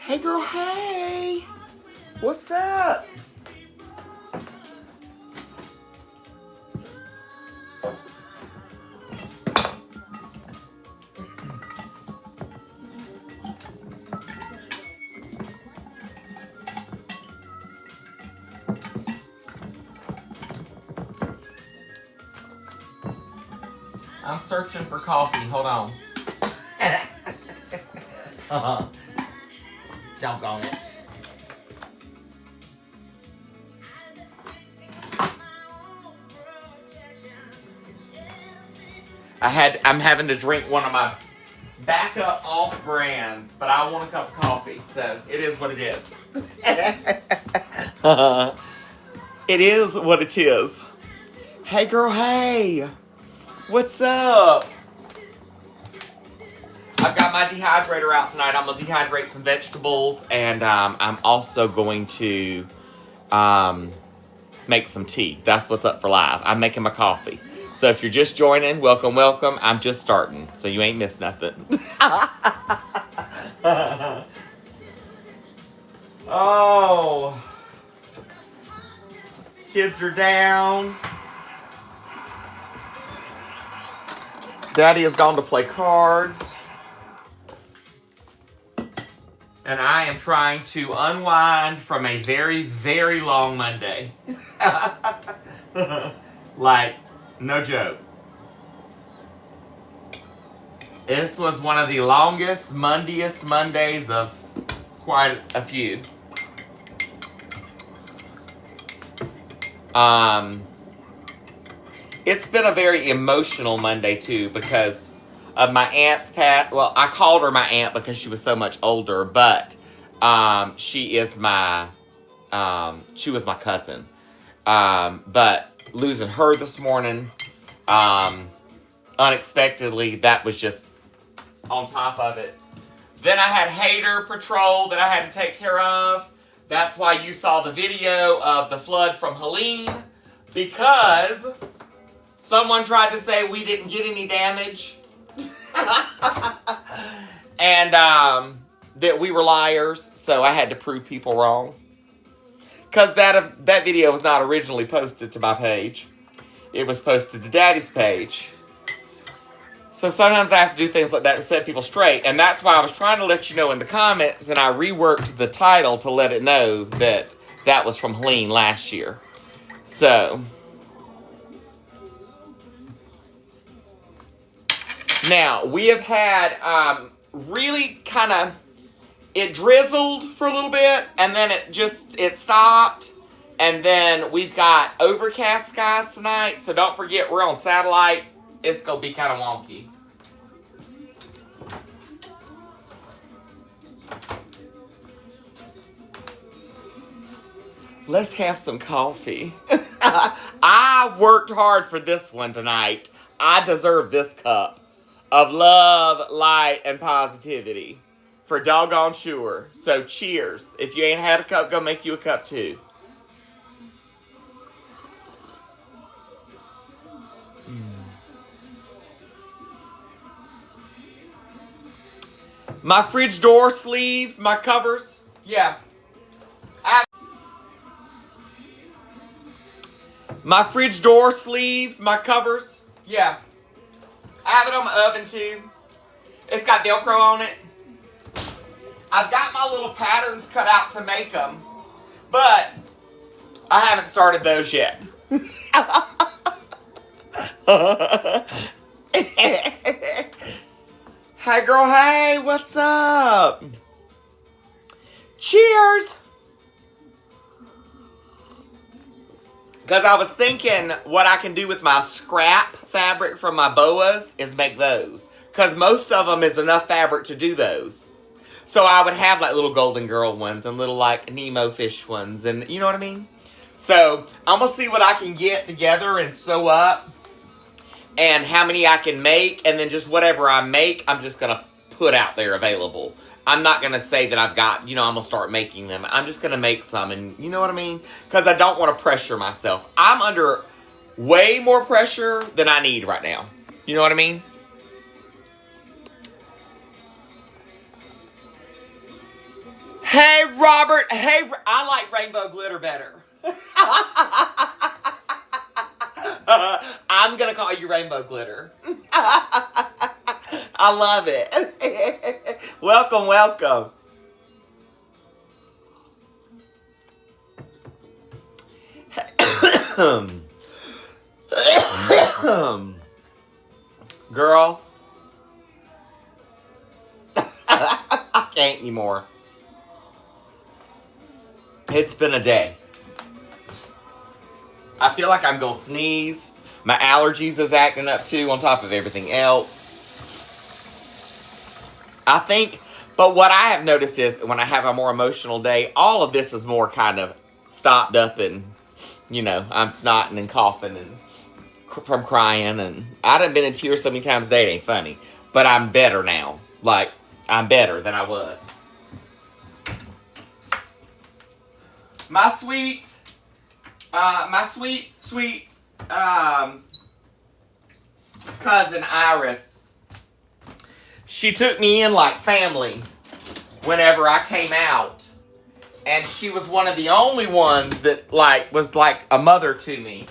Hey girl, hey! What's up? I'm searching for coffee. Hold on. Doggone it. I'm having to drink one of my backup off brands, but I want a cup of coffee, so it is what it is. It is what it is. Hey girl, hey! What's up? I've got my dehydrator out tonight. I'm going to dehydrate some vegetables, and I'm also going to make some tea. That's what's up for live. I'm making my coffee. So if you're just joining, welcome, welcome. I'm just starting, so you ain't missed nothing. Oh. Kids are down. Daddy has gone to play cards. And I am trying to unwind from a very, very long Monday. Like, no joke. This was one of the longest, mundiest Mondays of quite a few. It's been a very emotional Monday too because of my aunt's cat. Well, I called her my aunt because she was so much older, but she was my cousin. But losing her this morning, unexpectedly, that was just on top of it. Then I had Hater Patrol that I had to take care of. That's why you saw the video of the flood from Helene, because someone tried to say we didn't get any damage. And that we were liars, so I had to prove people wrong. Because that video was not originally posted to my page. It was posted to Daddy's page. So sometimes I have to do things like that to set people straight. And that's why I was trying to let you know in the comments, and I reworked the title to let it know that that was from Helene last year. So now, we have had really kind of, it drizzled for a little bit, and then it stopped. And then we've got overcast skies tonight, so don't forget we're on satellite. It's going to be kind of wonky. Let's have some coffee. I worked hard for this one tonight. I deserve this cup of love, light, and positivity. For doggone sure. So cheers. If you ain't had a cup, go make you a cup too. My fridge door sleeves, my covers. Yeah. My fridge door sleeves, my covers. Yeah. I have it on my oven too. It's got Velcro on it. I've got my little patterns cut out to make them, but I haven't started those yet. Hey girl, hey, what's up? Cheers! Because I was thinking what I can do with my scrap fabric from my boas is make those. Because most of them is enough fabric to do those. So I would have like little Golden Girl ones and little like Nemo fish ones, and you know what I mean? So I'm going to see what I can get together and sew up. And how many I can make, and then just whatever I make, I'm just going to put out there available. I'm not going to say that I've got, I'm going to start making them. I'm just going to make some, and you know what I mean? Because I don't want to pressure myself. I'm under way more pressure than I need right now. You know what I mean? Hey, Robert. Hey, I like rainbow glitter better. I'm going to call you rainbow glitter. I love it. Welcome, welcome. Girl. I can't anymore. It's been a day. I feel like I'm going to sneeze. My allergies is acting up too on top of everything else. I think, but what I have noticed is when I have a more emotional day, all of this is more kind of stopped up and, you know, I'm snotting and coughing and from crying. And I done been in tears so many times today, it ain't funny. But I'm better now. Like, I'm better than I was. My sweet cousin Iris, she took me in like family whenever I came out. And she was one of the only ones that like was like a mother to me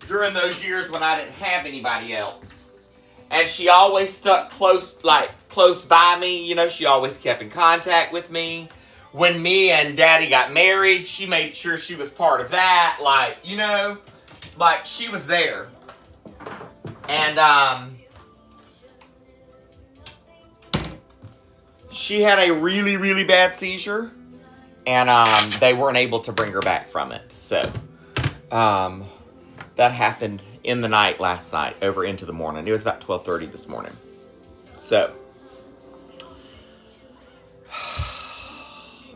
during those years when I didn't have anybody else. And she always stuck close by me. You know, she always kept in contact with me. When me and Daddy got married, she made sure she was part of that. Like, you know, like she was there. And she had a really, really bad seizure. And they weren't able to bring her back from it. So that happened in the night last night, over into the morning. It was about 12:30 this morning. So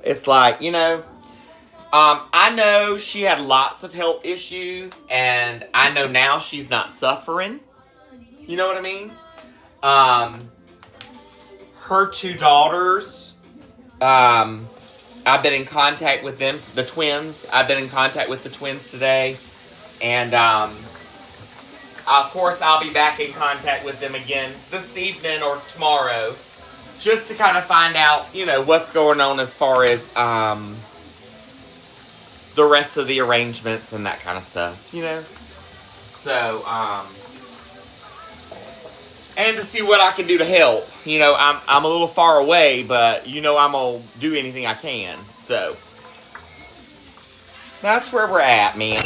it's like, you know, I know she had lots of health issues, and I know now she's not suffering. You know what I mean? Her two daughters, I've been in contact with them, the twins. I've been in contact with the twins today. And, of course, I'll be back in contact with them again this evening or tomorrow. Just to kind of find out, you know, what's going on as far as the rest of the arrangements and that kind of stuff, you know? So, and to see what I can do to help. You know, I'm a little far away, but, you know, I'm going to do anything I can. So, that's where we're at, man.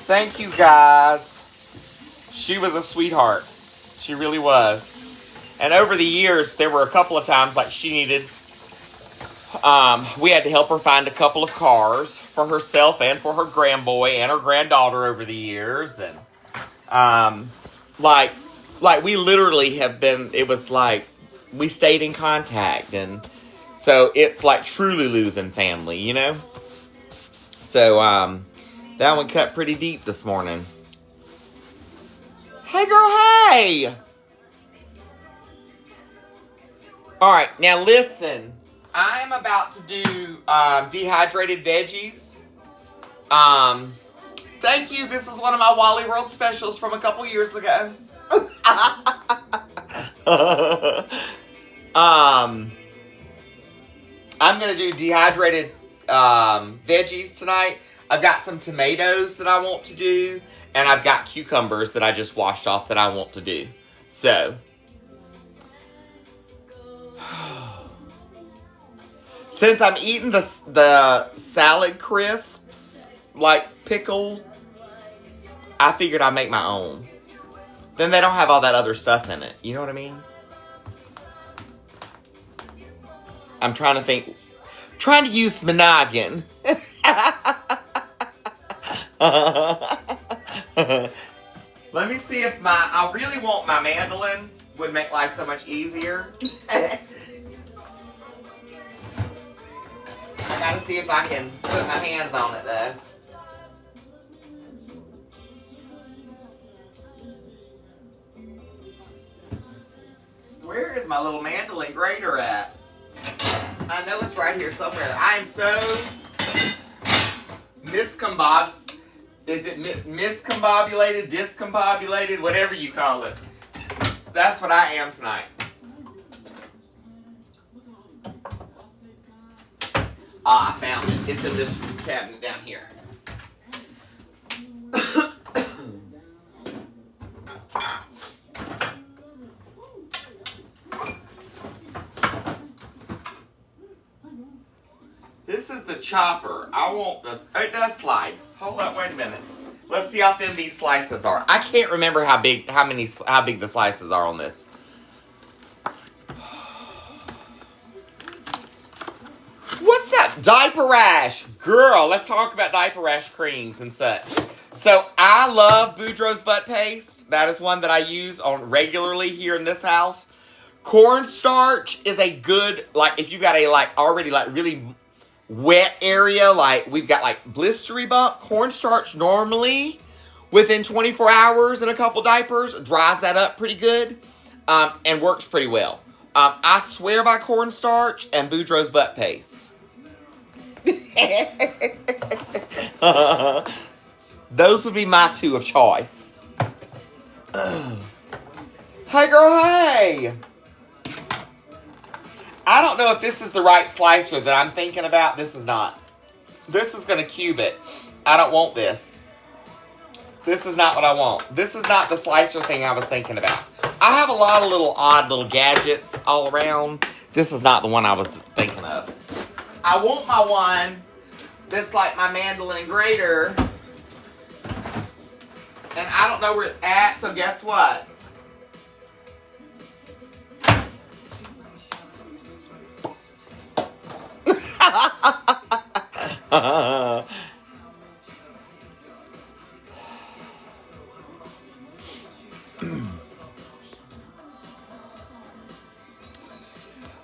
Thank you, guys. She was a sweetheart. She really was. And over the years, there were a couple of times like she needed, we had to help her find a couple of cars for herself and for her grandboy and her granddaughter over the years. And, like we literally have been, it was like, we stayed in contact. And so it's like truly losing family, you know? So, that one cut pretty deep this morning. Hey, girl, hey! Alright, now listen. I am about to do dehydrated veggies. Thank you. This is one of my Wally World specials from a couple years ago. I'm going to do dehydrated veggies tonight. I've got some tomatoes that I want to do, and I've got cucumbers that I just washed off that I want to do. So, since I'm eating the salad crisps, like pickled, I figured I'd make my own. Then they don't have all that other stuff in it. You know what I mean? I'm trying to think. Trying to use my noggin. Let me see if I really want my mandolin. Would make life so much easier. I gotta see if I can put my hands on it though. Where is my little mandolin grater at? I know it's right here somewhere. I am so miscombobulated, discombobulated, whatever you call it. That's what I am tonight. Ah, I found it. It's in this cabinet down here. This is the chopper. I want this. It does slice. Hold up, wait a minute. Let's see how thin these slices are. I can't remember how big the slices are on this. What's up? Diaper rash. Girl, let's talk about diaper rash creams and such. So, I love Boudreaux's butt paste. That is one that I use on regularly here in this house. Cornstarch is a good, like, if you got a, like, already, like, really wet area, like, we've got, like, blistery bump. Cornstarch normally, within 24 hours and a couple diapers, dries that up pretty good, and works pretty well. I swear by cornstarch and Boudreaux's butt paste. Those would be my two of choice. Hey girl, hey! I don't know if this is the right slicer that I'm thinking about. This is not. This is going to cube it. I don't want this. This is not what I want. This is not the slicer thing I was thinking about. I have a lot of little odd little gadgets all around. This is not the one I was thinking of. I want my one that's like my mandolin grater. And I don't know where it's at, so guess what?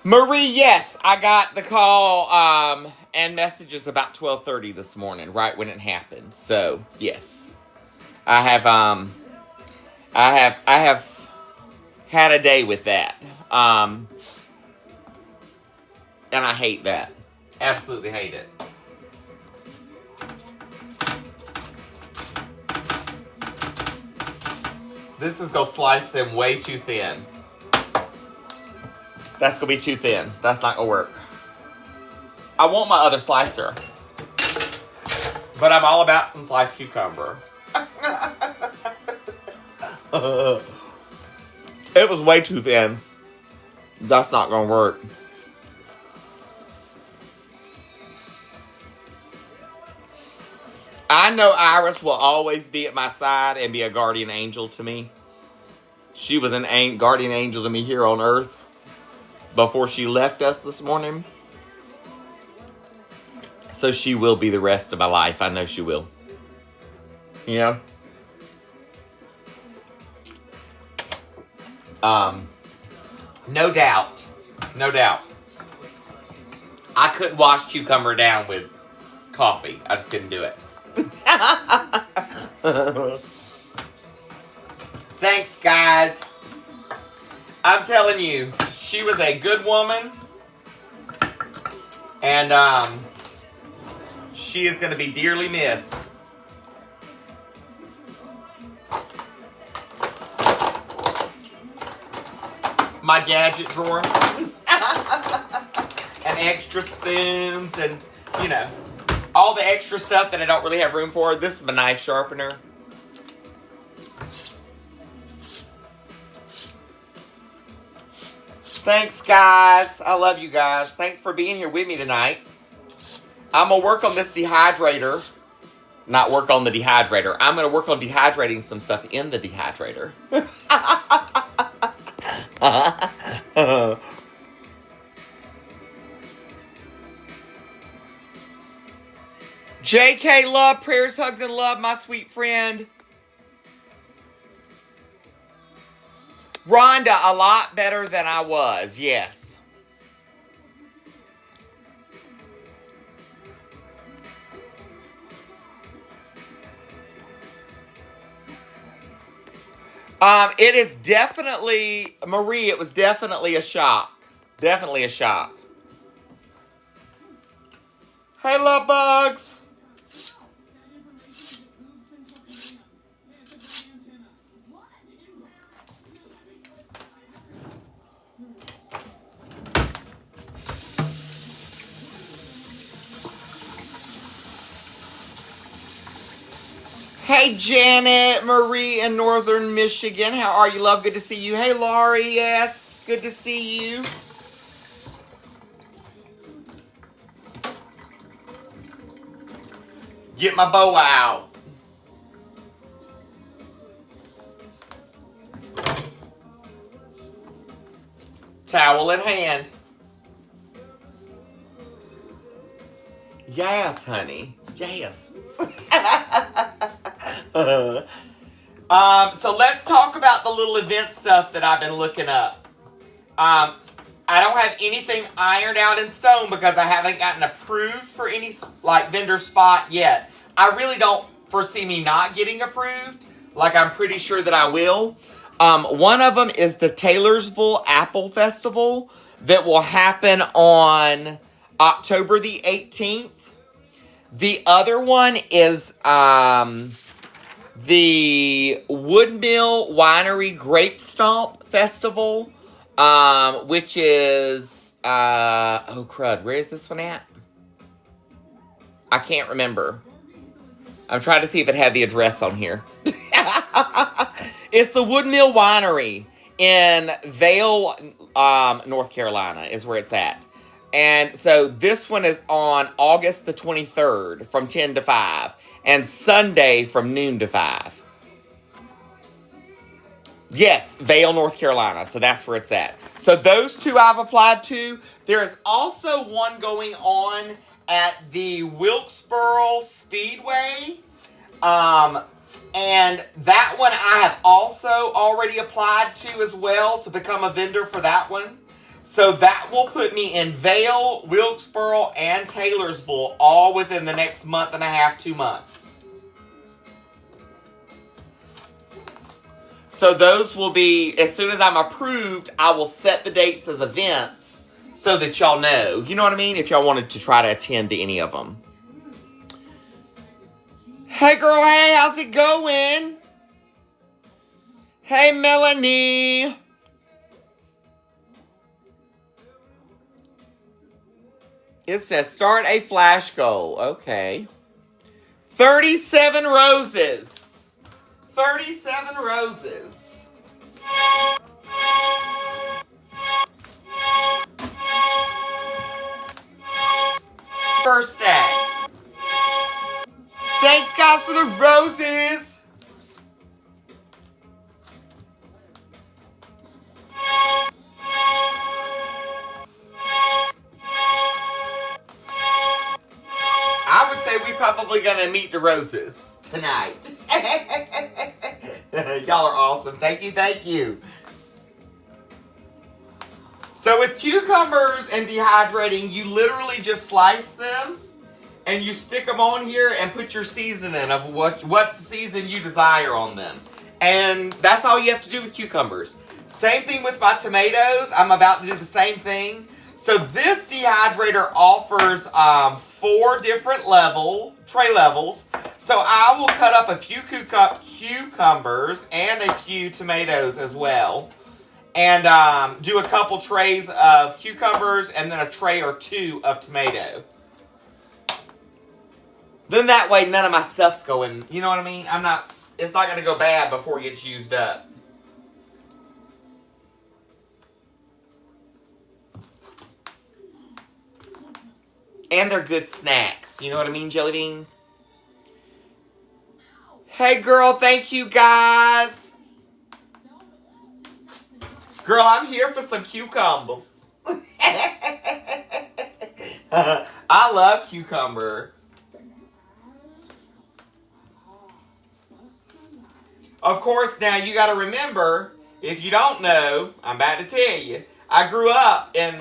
Marie, yes, I got the call and messages about 12:30 this morning, right when it happened. So yes, I have had a day with that, and I hate that. Absolutely hate it. This is gonna slice them way too thin. That's gonna be too thin. That's not gonna work. I want my other slicer, but I'm all about some sliced cucumber. It was way too thin. That's not gonna work. I know Iris will always be at my side and be a guardian angel to me. She was an guardian angel to me here on earth before she left us this morning. So she will be the rest of my life. I know she will. You know? No doubt. No doubt. I couldn't wash cucumber down with coffee. I just couldn't do it. Thanks, guys. I'm telling you, she was a good woman. And, she is going to be dearly missed. My gadget drawer. And extra spoons and, you know, all the extra stuff that I don't really have room for. This is my knife sharpener. Thanks, guys. I love you guys. Thanks for being here with me tonight. I'm going to work on this dehydrator. Not work on the dehydrator. I'm going to work on dehydrating some stuff in the dehydrator. JK, love, prayers, hugs, and love, my sweet friend. Rhonda, a lot better than I was, yes. It is definitely, Marie, it was definitely a shock. Definitely a shock. Hey, love bugs. Hey, Janet Marie in Northern Michigan. How are you, love? Good to see you. Hey, Laurie. Yes, good to see you. Get my bow out. Towel in hand. Yes, honey. Yes. So let's talk about the little event stuff that I've been looking up. I don't have anything ironed out in stone because I haven't gotten approved for any vendor spot yet. I really don't foresee me not getting approved. I'm pretty sure that I will. One of them is the Taylorsville Apple Festival that will happen on October the 18th. The other one is the Woodmill Winery Grape Stomp Festival, which is, oh crud, where is this one at? I can't remember. I'm trying to see if it had the address on here. It's the Woodmill Winery in Vail, North Carolina is where it's at. And so this one is on August the 23rd from 10 to 5. And Sunday from noon to 5. Yes, Vail, North Carolina. So that's where it's at. So those two I've applied to. There is also one going on at the Wilkesboro Speedway. And that one I have also already applied to as well to become a vendor for that one. So that will put me in Vail, Wilkesboro, and Taylorsville all within the next month and a half, 2 months. So those will be, as soon as I'm approved, I will set the dates as events so that y'all know. You know what I mean? If y'all wanted to try to attend to any of them. Hey girl, hey, how's it going? Hey Melanie. It says start a flash goal. Okay. 37 roses. 37 roses. First day. Thanks, guys, for the roses. I would say we're probably going to meet the roses tonight. Y'all are awesome. Thank you, thank you. So with cucumbers and dehydrating, you literally just slice them and you stick them on here and put your seasoning of what season you desire on them. And that's all you have to do with cucumbers. Same thing with my tomatoes. I'm about to do the same thing. So this dehydrator offers 4 different tray levels. So I will cut up a few cucumbers and a few tomatoes as well. And do a couple trays of cucumbers and then a tray or 2 of tomato. Then that way none of my stuff's going, you know what I mean? It's not going to go bad before it gets used up. And they're good snacks. You know what I mean, Jelly Bean? Hey, girl. Thank you, guys. Girl, I'm here for some cucumbers. I love cucumber. Of course, now you got to remember, if you don't know, I'm about to tell you, I grew up in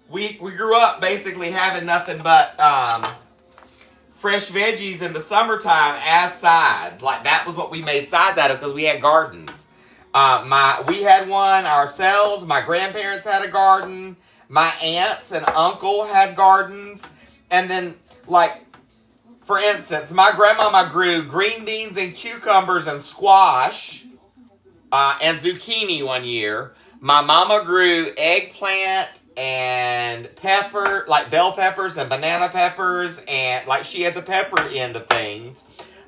we grew up basically having nothing but fresh veggies in the summertime as sides. That was what we made sides out of because we had gardens. We had one ourselves. My grandparents had a garden. My aunts and uncle had gardens. And then, for instance, my grandmama grew green beans and cucumbers and squash and zucchini one year. My mama grew eggplant and pepper, bell peppers and banana peppers, and she had the pepper end of things.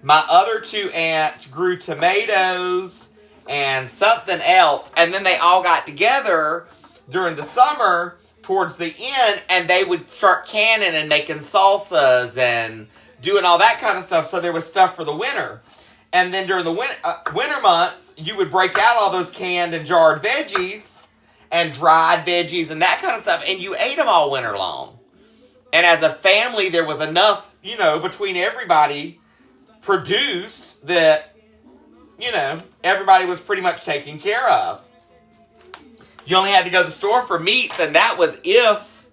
My other two aunts grew tomatoes and something else. And then they all got together during the summer towards the end, and they would start canning and making salsas and doing all that kind of stuff. So there was stuff for the winter. And then during the winter months, you would break out all those canned and jarred veggies and dried veggies and that kind of stuff. And you ate them all winter long. And as a family, there was enough, between everybody produced that, everybody was pretty much taken care of. You only had to go to the store for meats, and that was if,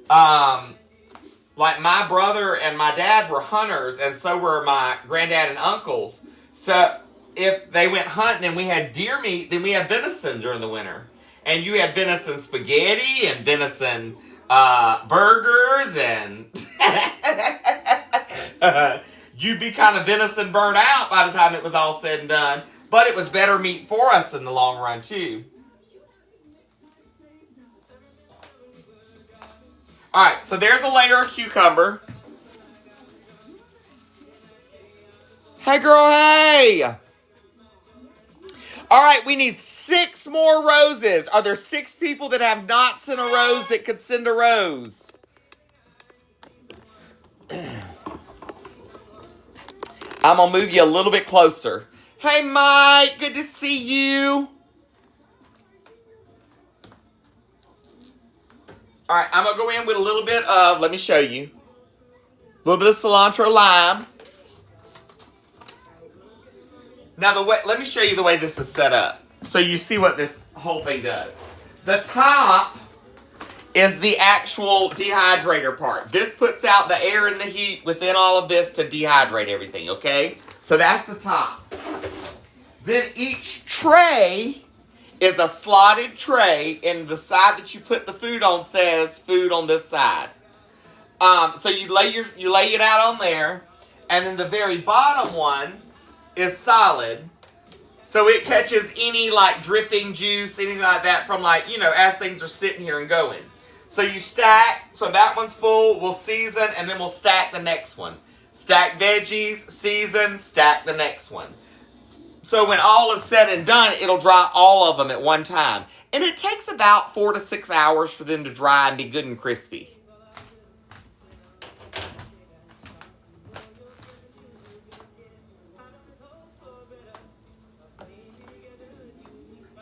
like my brother and my dad were hunters, and so were my granddad and uncles. So if they went hunting and we had deer meat, then we had venison during the winter. And you had venison spaghetti and venison burgers, and you'd be kind of venison burnt out by the time it was all said and done. But it was better meat for us in the long run, too. Alright, so there's a layer of cucumber. Hey, girl, hey! Alright, we need 6 more roses. Are there 6 people that have not sent a rose that could send a rose? I'm going to move you a little bit closer. Hey, Mike, good to see you. All right, I'm going to go in with a little bit of, let me show you, a little bit of cilantro lime. Now, let me show you the way this is set up so you see what this whole thing does. The top is the actual dehydrator part. This puts out the air and the heat within all of this to dehydrate everything, okay? So that's the top. Then each tray is a slotted tray, and the side that you put the food on says food on this side. So you lay it out on there, and then the very bottom one is solid. So it catches any like dripping juice, anything like that from as things are sitting here and going. So you stack, so that one's full, we'll season, and then we'll stack the next one. Stack veggies, season, stack the next one. So when all is said and done, it'll dry all of them at one time. And it takes about 4 to 6 hours for them to dry and be good and crispy.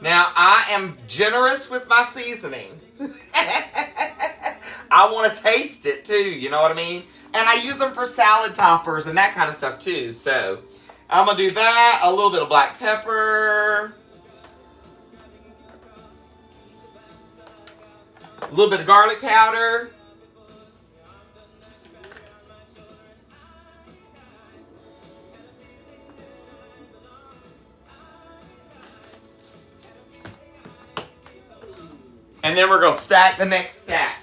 Now, I am generous with my seasoning. I want to taste it too, you know what I mean? And I use them for salad toppers and that kind of stuff too, so I'm going to do that, a little bit of black pepper, a little bit of garlic powder, and then we're going to stack the next stack.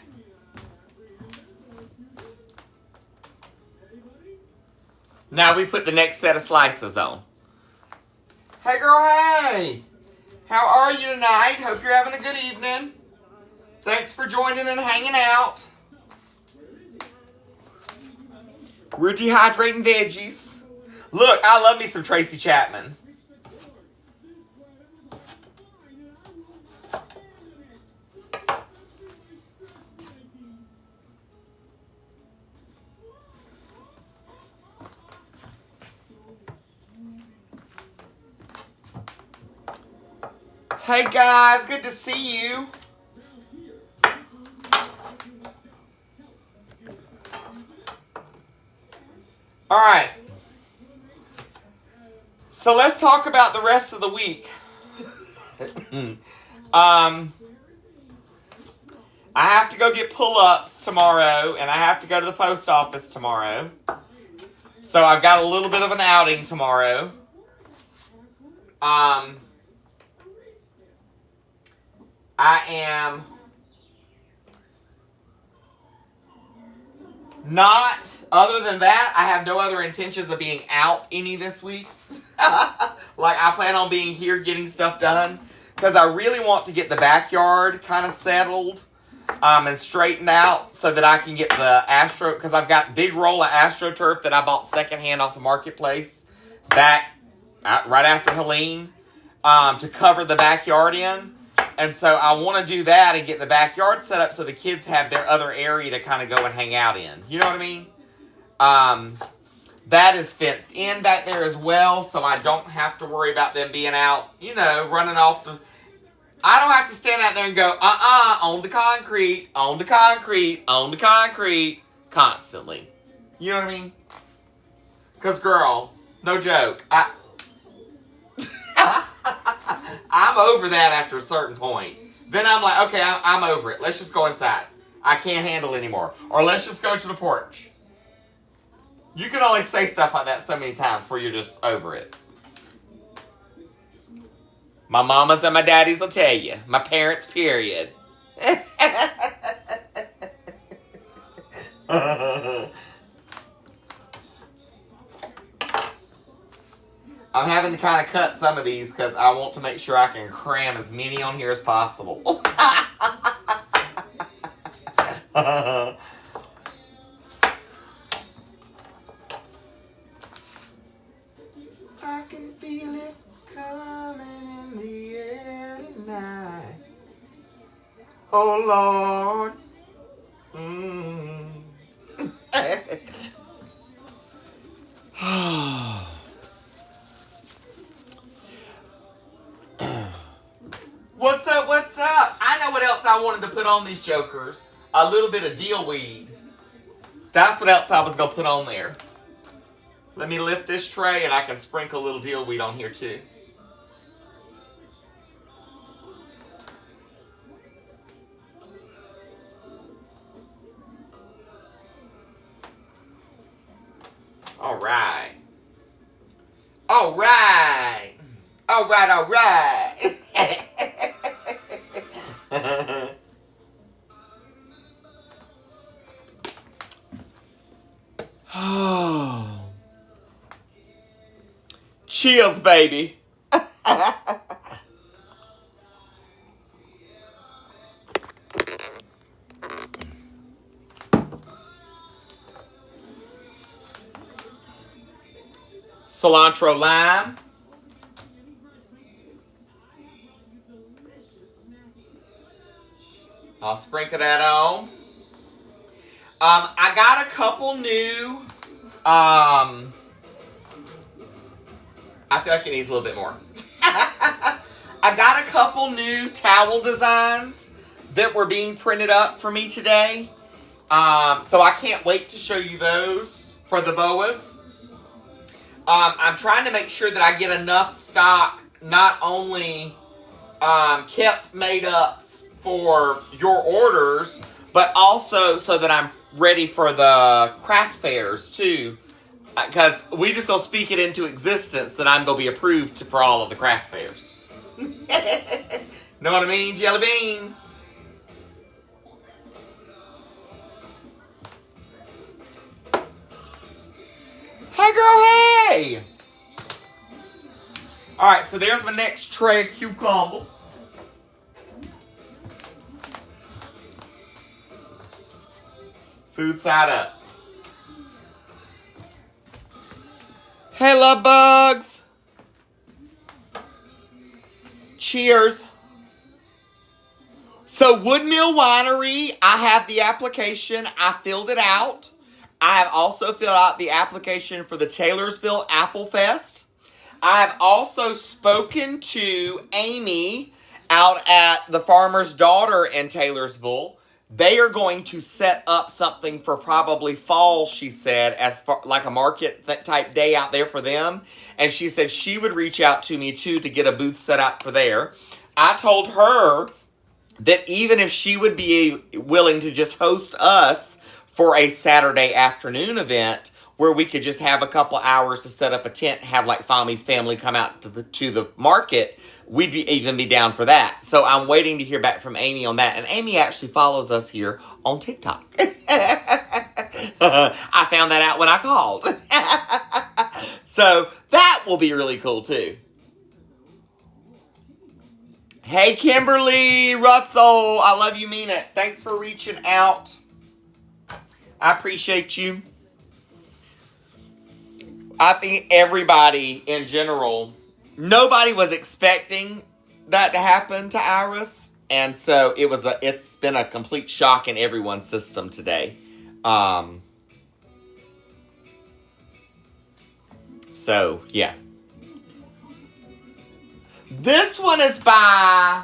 Now we put the next set of slices on. Hey girl, hey! How are you tonight? Hope you're having a good evening. Thanks for joining and hanging out. We're dehydrating veggies. Look, I love me some Tracy Chapman. Hey guys, good to see you. All right. So let's talk about the rest of the week. I have to go get pull-ups tomorrow, and I have to go to the post office tomorrow. So I've got a little bit of an outing tomorrow. I am not, other than that, I have no other intentions of being out any this week. Like, I plan on being here getting stuff done, because I really want to get the backyard kind of settled and straightened out so that I can get the because I've got a big roll of AstroTurf that I bought secondhand off the marketplace back right after Helene to cover the backyard in. And so I want to do that and get the backyard set up so the kids have their other area to kind of go and hang out in. You know what I mean? That is fenced in back there as well, so I don't have to worry about them being out, you know, running off to... I don't have to stand out there and go, on the concrete, on the concrete, on the concrete, constantly. You know what I mean? Because, girl, no joke, I'm over that after a certain point. Then I'm like, okay, I'm over it. Let's just go inside. I can't handle it anymore. Or let's just go to the porch. You can only say stuff like that so many times before you're just over it. My mamas and my daddies will tell you. My parents, period. I'm having to kind of cut some of these because I want to make sure I can cram as many on here as possible. I can feel it coming in the air tonight. Oh, Lord. What's up, what's up? I know what else I wanted to put on these jokers. A little bit of deal weed. That's what else I was going to put on there. Let me lift this tray and I can sprinkle a little deal weed on here too. All right. All right. All right, all right. Cheers, baby. Cilantro lime. I'll sprinkle that on. I got a couple new, I feel like it needs a little bit more. I got a couple new towel designs that were being printed up for me today. So I can't wait to show you those for the boas. I'm trying to make sure that I get enough stock, not only kept made ups for your orders, but also so that I'm ready for the craft fairs too. Because we just gonna speak it into existence that I'm gonna be approved for all of the craft fairs. Know what I mean, Jelly Bean? Hey girl, hey! Alright, so there's my next tray of cucumber. Food side up. Hey, love bugs. Cheers. So, Woodmill Winery, I have the application. I filled it out. I have also filled out the application for the Taylorsville Apple Fest. I have also spoken to Amy out at the Farmer's Daughter in Taylorsville. They are going to set up something for probably fall, she said, as far, like a market type day out there for them. And she said she would reach out to me too to get a booth set up for there. I told her that even if she would be willing to just host us for a Saturday afternoon event where we could just have a couple hours to set up a tent, have like Fami's family come out to the market, we'd even be down for that. So I'm waiting to hear back from Amy on that. And Amy actually follows us here on TikTok. I found that out when I called. So that will be really cool too. Hey, Kimberly Russell. I love you, mean it. Thanks for reaching out. I appreciate you. I think everybody in general, nobody was expecting that to happen to Iris. And so it's been a complete shock in everyone's system today. So, yeah. This one is by...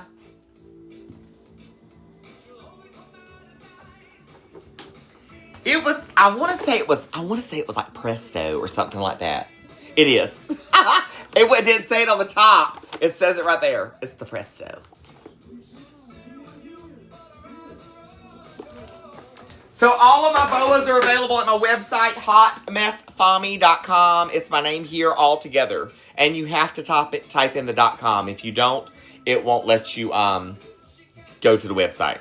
I want to say it was like Presto or something like that. It is. It didn't say it on the top. It says it right there. It's the Presto. So all of my boas are available at my website, hotmessfami.com. It's my name here all together. And you have to type in the .com. If you don't, it won't let you go to the website.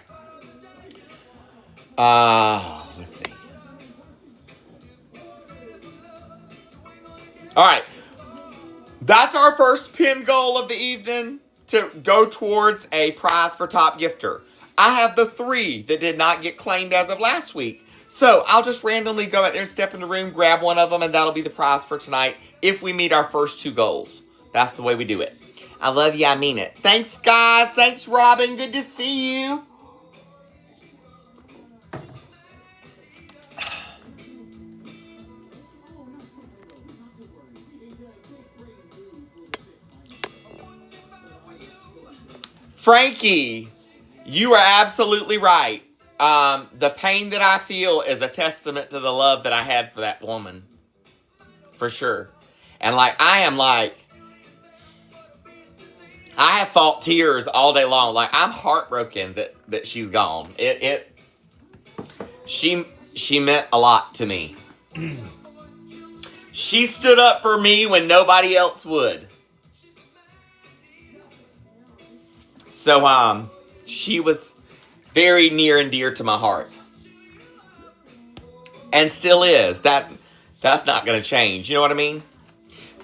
Let's see. All right. That's our first pin goal of the evening, to go towards a prize for top gifter. I have the 3 that did not get claimed as of last week. So I'll just randomly go out there and step in the room, grab one of them, and that'll be the prize for tonight if we meet our first 2 goals. That's the way we do it. I love you. I mean it. Thanks, guys. Thanks, Robin. Good to see you. Frankie, you are absolutely right. The pain that I feel is a testament to the love that I had for that woman. For sure. And I have fought tears all day long. I'm heartbroken that she's gone. She meant a lot to me. She stood up for me when nobody else would. So, she was very near and dear to my heart. And still is. That's not going to change. You know what I mean?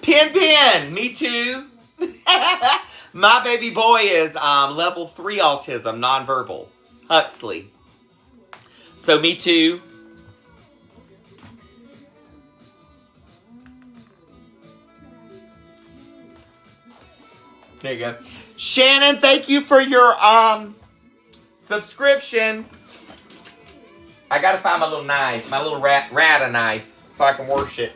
Pin, me too. My baby boy is level 3 autism, nonverbal. Huxley. So, me too. There you go. Shannon, thank you for your subscription. I gotta find my little knife, my little rata knife, so I can wash it.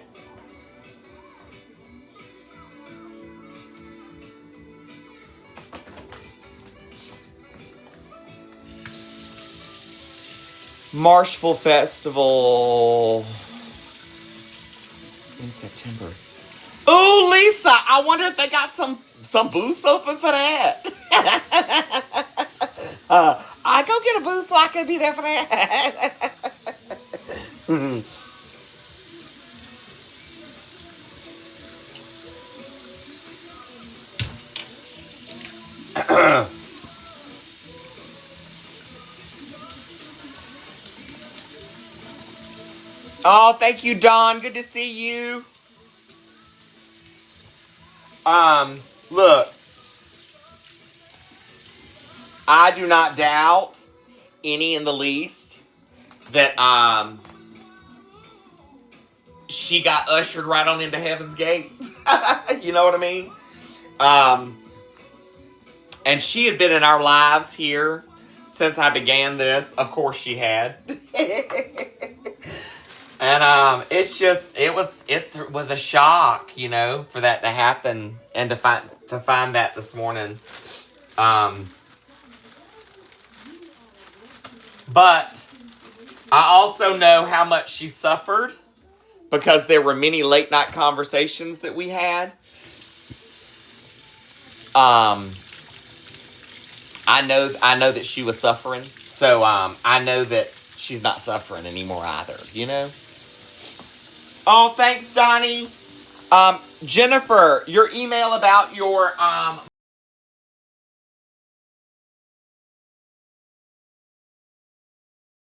Marshville Festival in September. Ooh, Lisa, I wonder if they got some booths open for that. I go get a booth so I can be there for that. Oh, thank you, Dawn. Good to see you. Look. I do not doubt any in the least that she got ushered right on into heaven's gates. You know what I mean? And she had been in our lives here since I began this. Of course she had. And it was a shock, for that to happen and to find that this morning. But I also know how much she suffered because there were many late night conversations that we had. I know that she was suffering. So I know that she's not suffering anymore either, Oh, thanks, Donnie. Jennifer, your email about your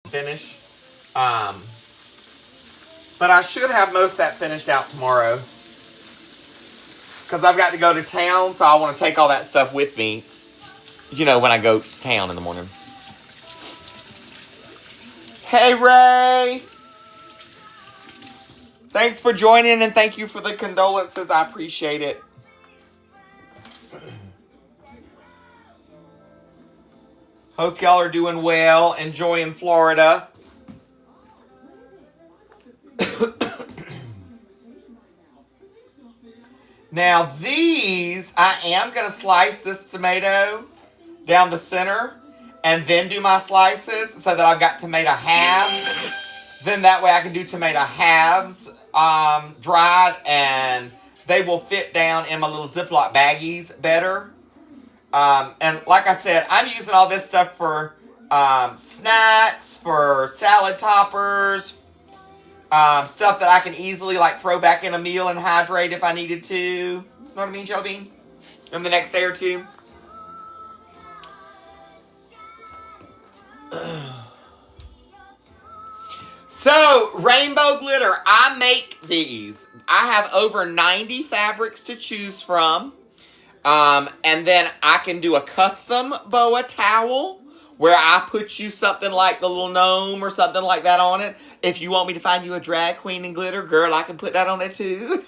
finish. But I should have most of that finished out tomorrow. Because I've got to go to town, so I want to take all that stuff with me. When I go to town in the morning. Hey, Ray. Thanks for joining and thank you for the condolences. I appreciate it. Hope y'all are doing well, enjoying Florida. Now these, I am going to slice this tomato down the center and then do my slices so that I've got tomato halves. Then that way I can do tomato halves dried and they will fit down in my little Ziploc baggies better. And like I said, I'm using all this stuff for snacks, for salad toppers, stuff that I can easily like throw back in a meal and hydrate if I needed to. You know what I mean, Jelly Bean? In the next day or two. So, rainbow glitter. I make these. I have over 90 fabrics to choose from. And then I can do a custom boa towel where I put you something like the little gnome or something like that on it. If you want me to find you a drag queen in glitter, girl, I can put that on it too.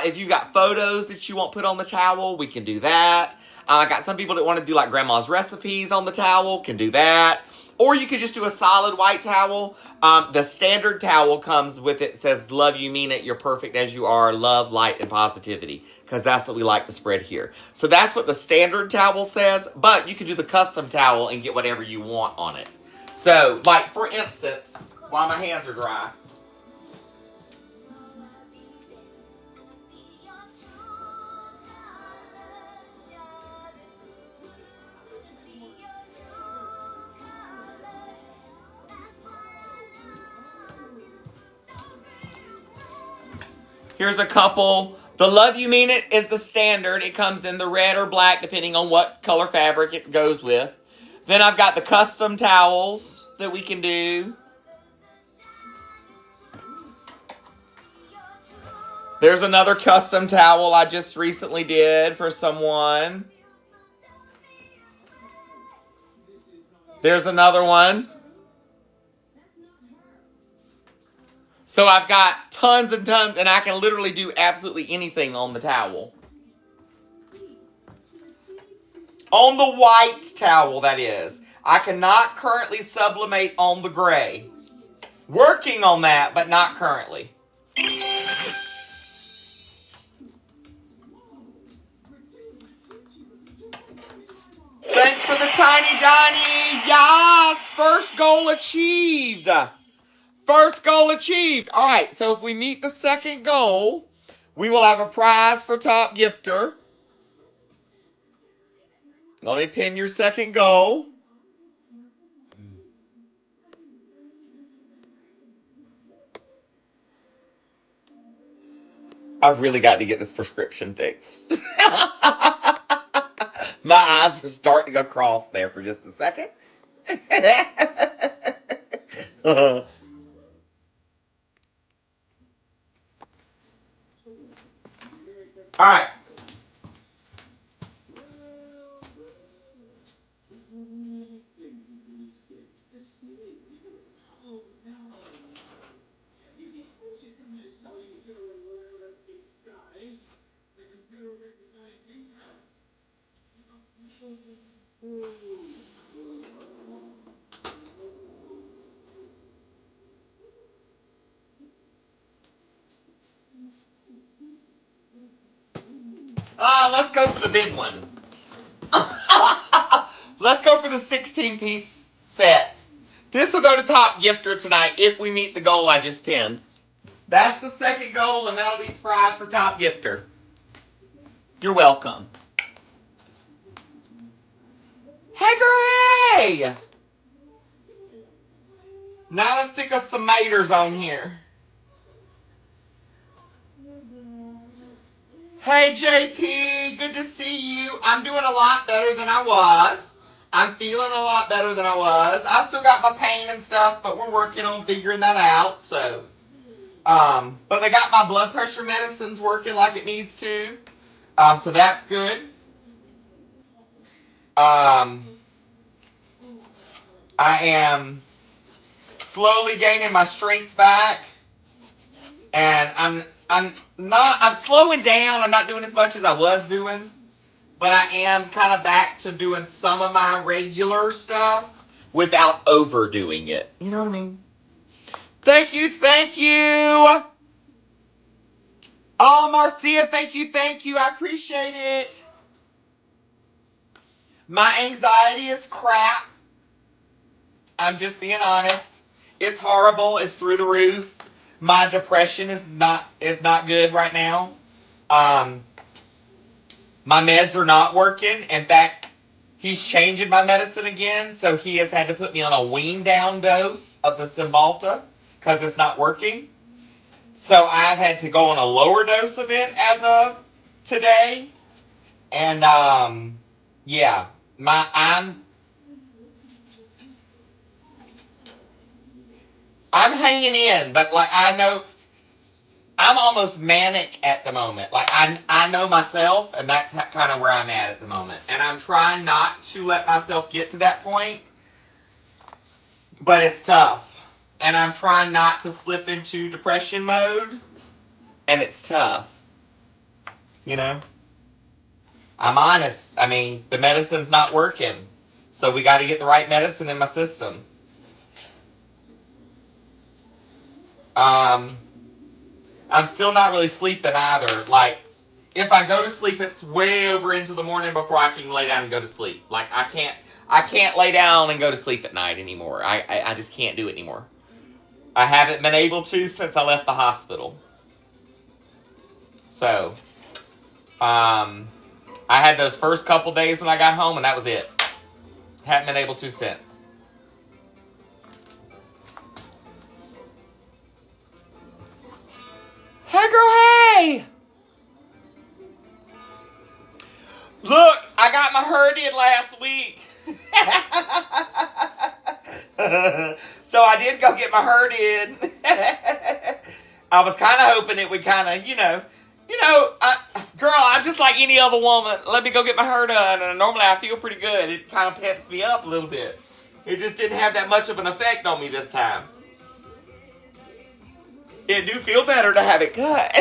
If you got photos that you want put on the towel, we can do that. I got some people that want to do like grandma's recipes on the towel, can do that. Or you could just do a solid white towel. The standard towel comes with it, says, love you, mean it, you're perfect as you are, love, light, and positivity. Because that's what we like to spread here. So that's what the standard towel says, but you can do the custom towel and get whatever you want on it. So, like, for instance, while my hands are dry. Here's a couple. The Love You Mean It is the standard. It comes in the red or black depending on what color fabric it goes with. Then I've got the custom towels that we can do. There's another custom towel I just recently did for someone. There's another one. So I've got tons and tons, and I can literally do absolutely anything on the towel. On the white towel, that is. I cannot currently sublimate on the gray. Working on that, but not currently. Thanks for the tiny Donnie. Yes, first goal achieved. First goal achieved. All right, so if we meet the second goal, we will have a prize for top gifter. Let me pin your second goal. I've really got to get this prescription fixed. My eyes were starting to go cross there for just a second. All right. Let's go for the big one. Let's go for the 16-piece set. This will go to top gifter tonight if we meet the goal I just pinned. That's the second goal, and that'll be the prize for top gifter. You're welcome. Hey, Gray! Now let's stick us some maters on here. Hey, JP, good to see you. I'm doing a lot better than I was. I'm feeling a lot better than I was. I still got my pain and stuff, but we're working on figuring that out, so. But they got my blood pressure medicines working like it needs to. So that's good. I am slowly gaining my strength back. And I'm slowing down. I'm not doing as much as I was doing. But I am kind of back to doing some of my regular stuff without overdoing it. You know what I mean? Thank you, thank you. Oh, Marcia, thank you, thank you. I appreciate it. My anxiety is crap. I'm just being honest. It's horrible. It's through the roof. My depression is not good right now. My meds are not working. In fact, he's changing my medicine again, so he has had to put me on a wean down dose of the Cymbalta because it's not working. So I've had to go on a lower dose of it as of today. And yeah, I'm hanging in, but like I know I'm almost manic at the moment. Like I know myself, and that's kind of where I'm at the moment. And I'm trying not to let myself get to that point, but it's tough. And I'm trying not to slip into depression mode, and it's tough. You know? I'm honest. I mean, the medicine's not working. So we got to get the right medicine in my system. I'm still not really sleeping either. Like, if I go to sleep, it's way over into the morning before I can lay down and go to sleep. Like, I can't lay down and go to sleep at night anymore. I just can't do it anymore. I haven't been able to since I left the hospital. So, I had those first couple days when I got home, and that was it. Haven't been able to since. Hey, girl, hey! Look, I got my herd in last week. So I did go get my herd in. I was kind of hoping it would kind of, girl, I'm just like any other woman. Let me go get my hair done. And normally I feel pretty good. It kind of peps me up a little bit. It just didn't have that much of an effect on me this time. It do feel better to have it cut.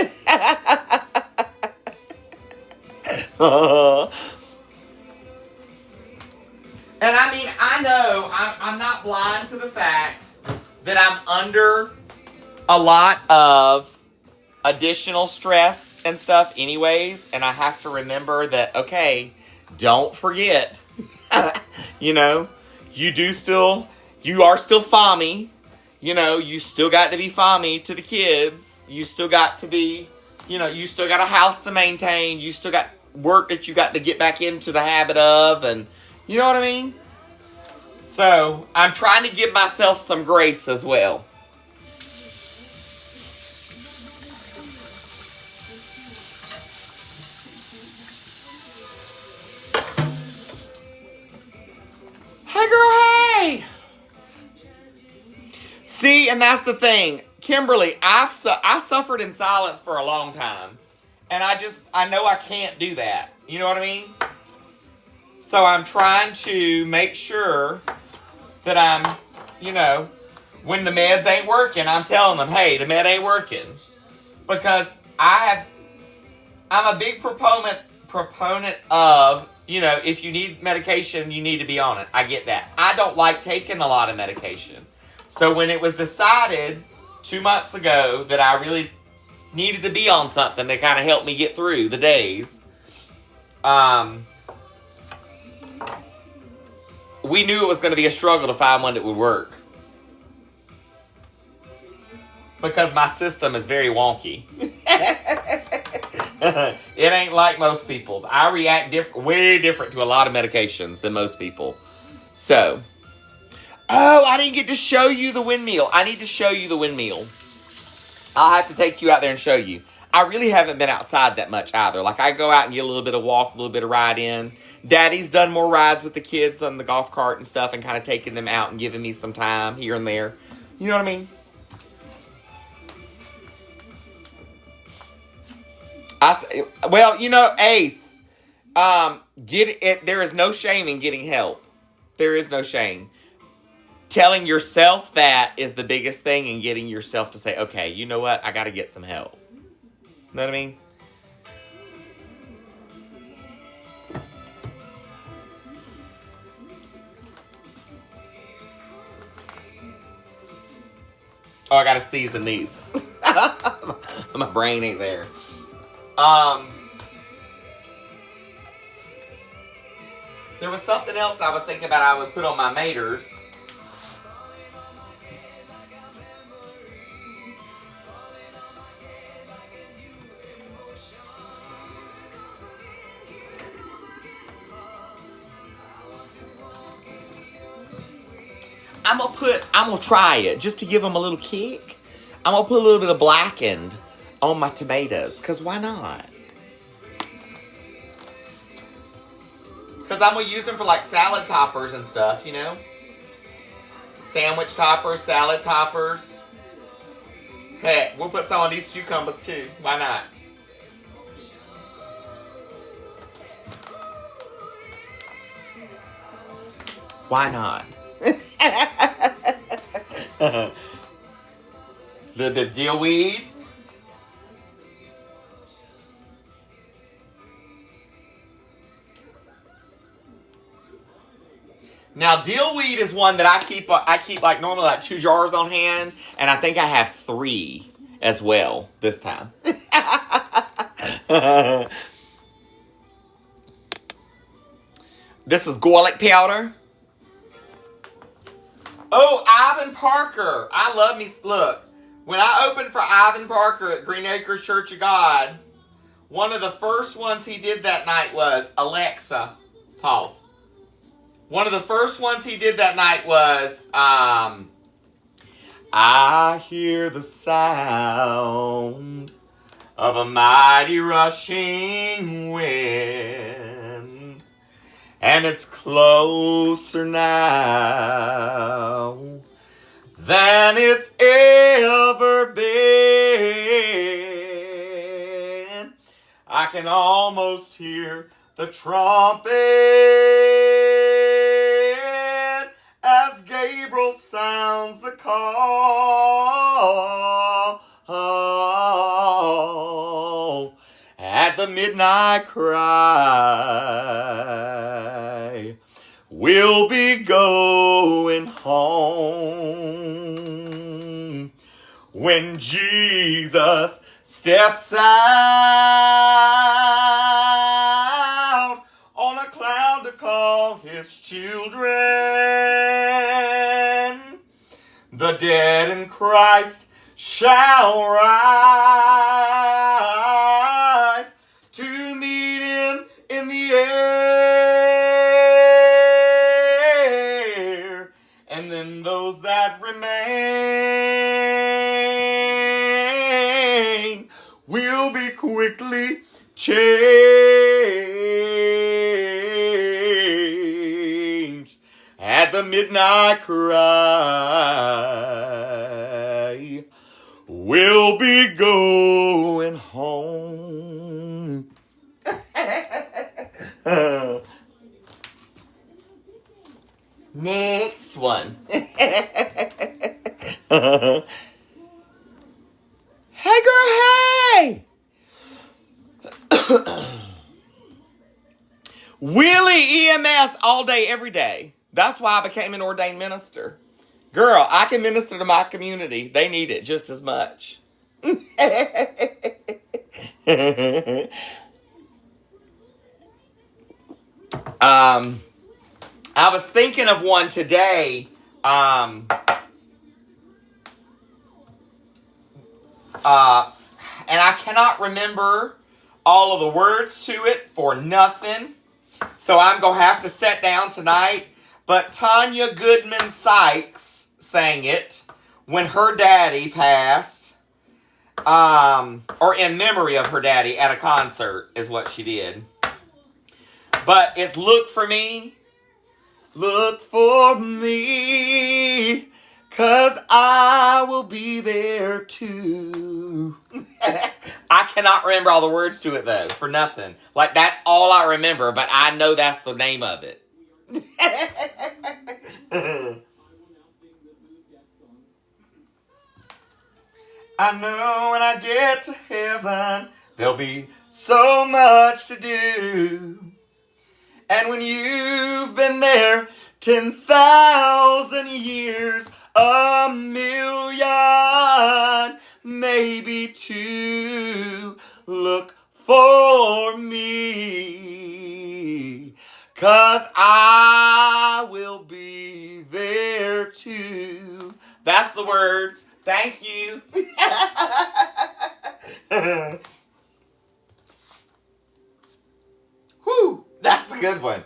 And I mean, I know I'm not blind to the fact that I'm under a lot of additional stress and stuff anyways, and I have to remember that, okay, don't forget, you are still fammy, you still got to be fammy to the kids, you still got to be, you still got a house to maintain, you still got work that you got to get back into the habit of, and you know what I mean? So, I'm trying to give myself some grace as well. Hey, girl, hey! See, and that's the thing. Kimberly, I suffered in silence for a long time. And I know I can't do that. You know what I mean? So I'm trying to make sure that I'm, when the meds ain't working, I'm telling them, hey, the med ain't working. Because I'm a big proponent of, if you need medication, you need to be on it. I get that. I don't like taking a lot of medication. So when it was decided 2 months ago that I really needed to be on something to kind of help me get through the days, we knew it was going to be a struggle to find one that would work. Because my system is very wonky. It ain't like most people's. I react way different to a lot of medications than most people. So, I didn't get to show you the windmill. I need to show you the windmill. I'll have to take you out there and show you. I really haven't been outside that much either. Like, I go out and get a little bit of walk, a little bit of ride in. Daddy's done more rides with the kids on the golf cart and stuff and kind of taking them out and giving me some time here and there. You know what I mean? Ace, there is no shame in getting help. There is no shame. telling yourself that is the biggest thing, and getting yourself to say, okay, you know what? I got to get some help. Know what I mean? Oh, I got to season these. My brain ain't there. There was something else I was thinking about I would put on my maters. I'm gonna try it just to give them a little kick. I'm gonna put a little bit of blackened on my tomatoes, cause why not? Cause I'm gonna use them for like salad toppers and stuff, you know? Sandwich toppers, salad toppers. Heck, we'll put some on these cucumbers too. Why not? Why not? The dill weed. Now, dill weed is one that I keep like normally like 2 jars on hand, and I think I have 3 as well this time. This is garlic powder. Oh, Ivan Parker. I love me. Look, when I opened for Ivan Parker at Green Acres Church of God, one of the first ones he did that night was Alexa. Pause. One of the first ones he did that night was, I hear the sound of a mighty rushing wind, and it's closer now than it's ever been. I can almost hear the trumpet as Gabriel sounds the call at the midnight cry. We'll be going home when Jesus steps out on a cloud to call his children. The dead in Christ shall rise to meet him in the air. And then those that remain will be quickly changed at the midnight cry. We'll be going home. Next one. Hey girl, hey! Willie EMS all day, every day. That's why I became an ordained minister. Girl, I can minister to my community. They need it just as much. I was thinking of one today. And I cannot remember all of the words to it for nothing. So I'm going to have to sit down tonight. But Tanya Goodman Sykes sang it when her daddy passed. Or in memory of her daddy at a concert is what she did. But it's Look for Me. Look for me, 'cause I will be there too. I cannot remember all the words to it though, for nothing. Like that's all I remember, but I know that's the name of it. I know when I get to heaven, there'll be so much to do. And when you've been there 10,000 years, a million, maybe two, look for me, 'cause I will be there too. That's the words. Thank you. Whew, that's a good one.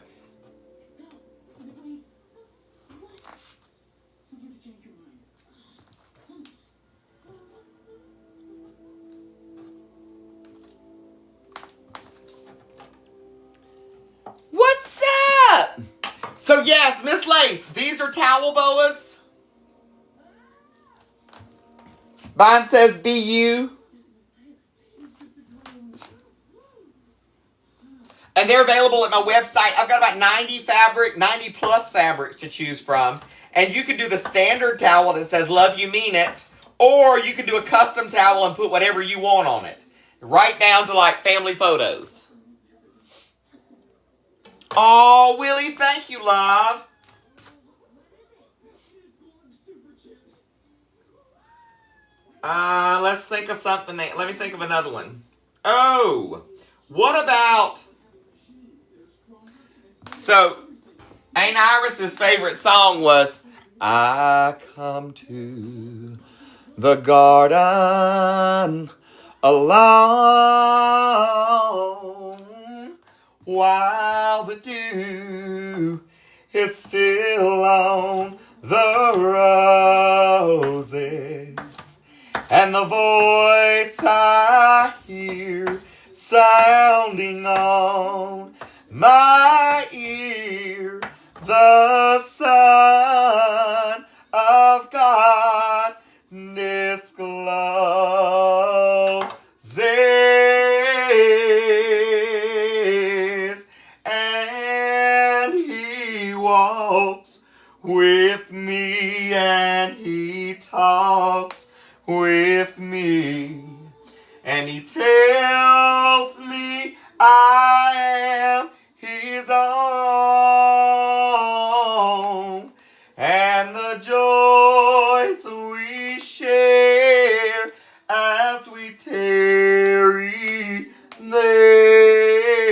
What's up? So yes, Miss Lace, these are towel boas. Mine says BU. And they're available at my website. I've got about 90 plus fabrics to choose from. And you can do the standard towel that says love you mean it. Or you can do a custom towel and put whatever you want on it. Right down to like family photos. Oh, Willie, thank you, love. Let's think of something. Let me think of another one. Oh, what about... So, Aunt Iris's favorite song was, I come to the garden alone while the dew is still on the roses, and the voice I hear sounding on my ear, the Son of God discloses, and he walks with me, and he talks with me, and he tells me I am his own, and the joys we share as we tarry there,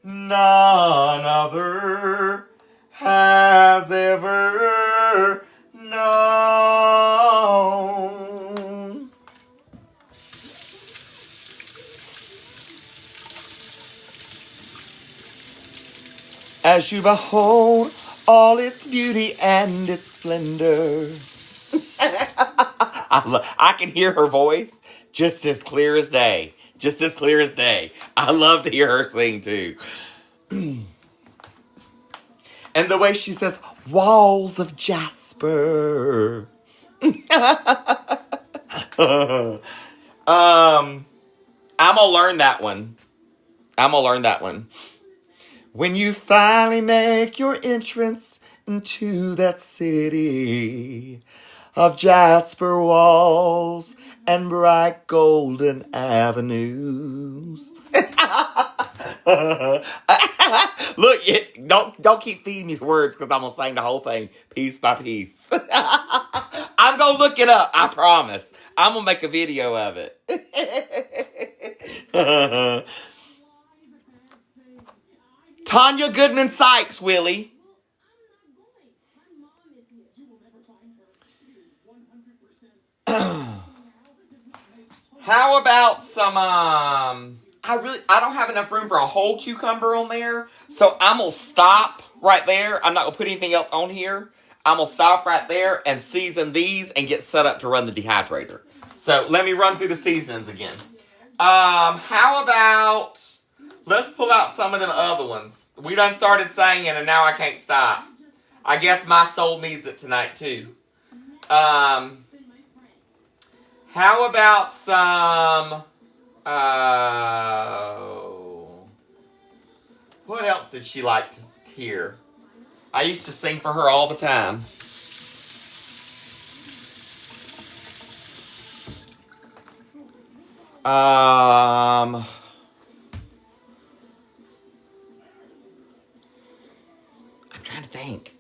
none other has ever known. As you behold all its beauty and its splendor. I can hear her voice just as clear as day. Just as clear as day. I love to hear her sing too. And the way she says, walls of jasper. I'm gonna learn that one. When you finally make your entrance into that city of jasper walls and bright golden avenues. Look, don't keep feeding me words, because I'm gonna sing the whole thing piece by piece. I'm gonna look it up, I promise. I'm gonna make a video of it. Tanya Goodman Sykes, Willie. How about some, I don't have enough room for a whole cucumber on there, so I'm going to stop right there. I'm not going to put anything else on here. I'm going to stop right there and season these and get set up to run the dehydrator. So let me run through the seasonings again. How about, let's pull out some of them other ones. We done started singing and now I can't stop. I guess my soul needs it tonight too. How about some, what else did she like to hear? I used to sing for her all the time. I'm trying to think.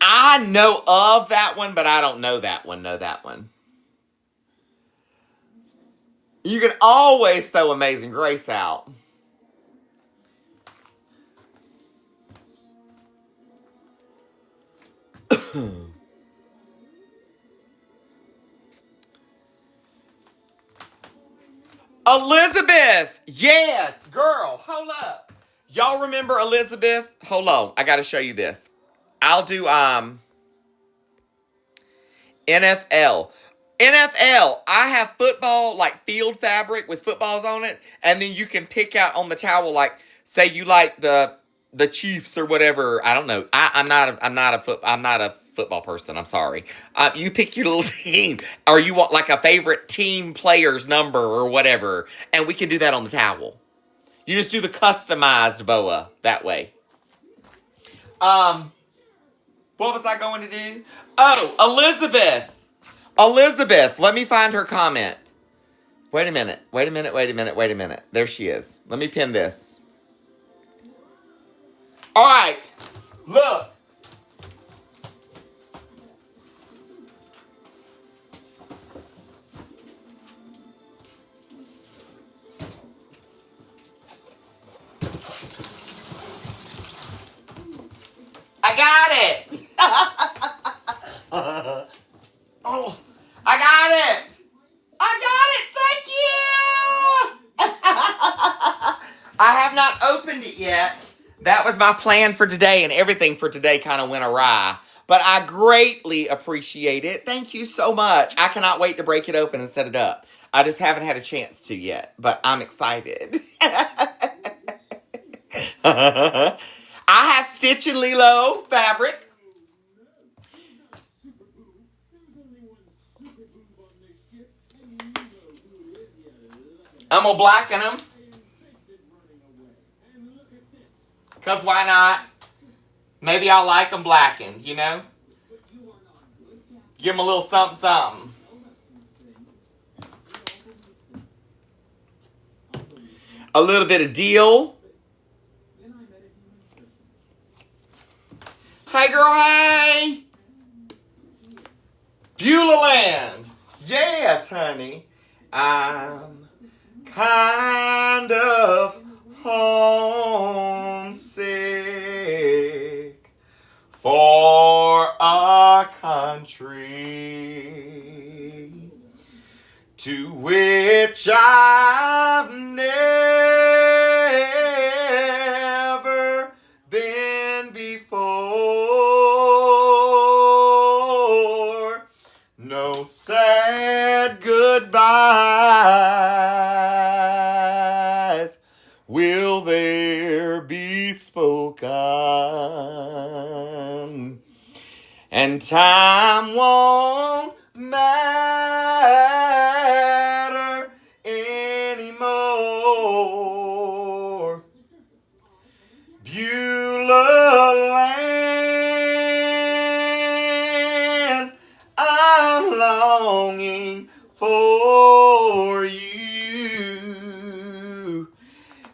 I know of that one, but I don't know that one. Know that one. You can always throw Amazing Grace out. Elizabeth! Yes, girl, hold up. Y'all remember Elizabeth? Hold on, I gotta show you this. I'll do NFL. NFL, I have football, like field fabric with footballs on it, and then you can pick out on the towel, like, say you like the Chiefs or whatever. I don't know. I'm not a football person. I'm sorry. You pick your little team, or you want like a favorite team player's number or whatever, and we can do that on the towel. You just do the customized boa that way. What was I going to do? Oh, Elizabeth. Elizabeth, let me find her comment. Wait a minute. There she is. Let me pin this. All right. Look. I got it. Oh, I got it. Thank you. I have not opened it yet. That was my plan for today, and everything for today kind of went awry. But I greatly appreciate it. Thank you so much. I cannot wait to break it open and set it up. I just haven't had a chance to yet, but I'm excited. I have Stitch and Lilo fabric. I'm going to blacken them. Because why not? Maybe I'll like them blackened, you know? Give them a little something, something. A little bit of deal. Hey, girl, hey. Beulah Land. Yes, honey. I'm kind of homesick for a country to which I've never been before. No sad goodbyes will there be spoken, and time won't matter anymore. Beulah Land, I'm longing for you,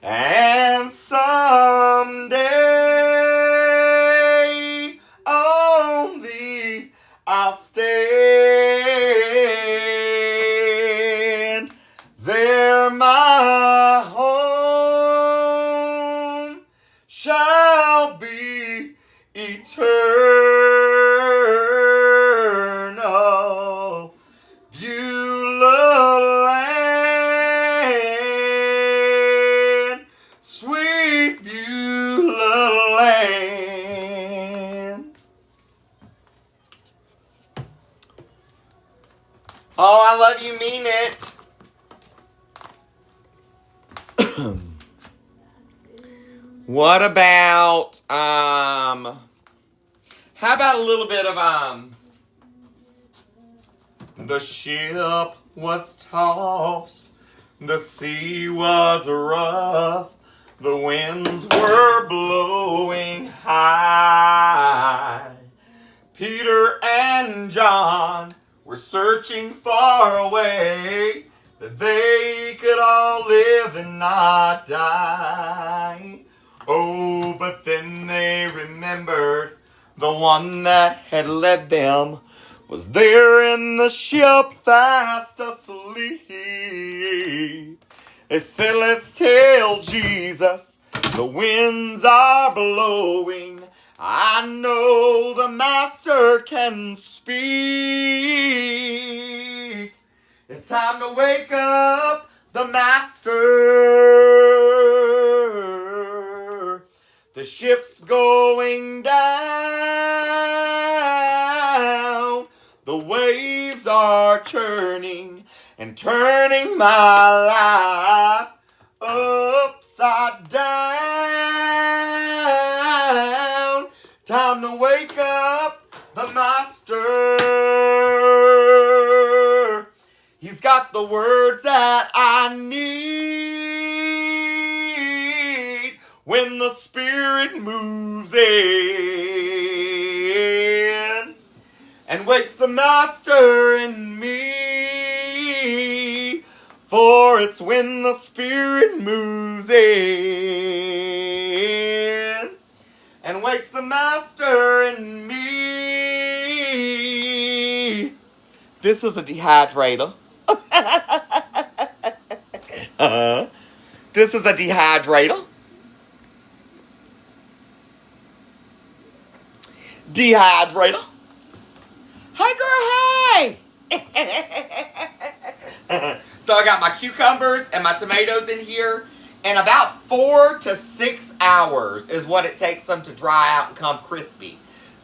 and someday on thee I'll stand. There my home shall be eternal. Beulah Land, sweet Beulah Land. Oh, I love you, mean it. What about, how about a little bit of, the ship was tossed, the sea was rough, the winds were blowing high, Peter and John were searching far away, that they could all live and not die. Oh, but then they remembered the one that had led them was there in the ship fast asleep. They said, let's tell Jesus the winds are blowing. I know the master can speak. It's time to wake up the master. The ship's going down. The waves are churning and turning my life upside down. Time to wake up the master. He's got the words that I need when the Spirit moves in and wakes the master in me. For it's when the Spirit moves in and wakes the master in me. This is a dehydrator. This is a dehydrator. Dehydrator. Hey girl, hey! So I got my cucumbers and my tomatoes in here, and about 4 to 6 hours is what it takes them to dry out and come crispy.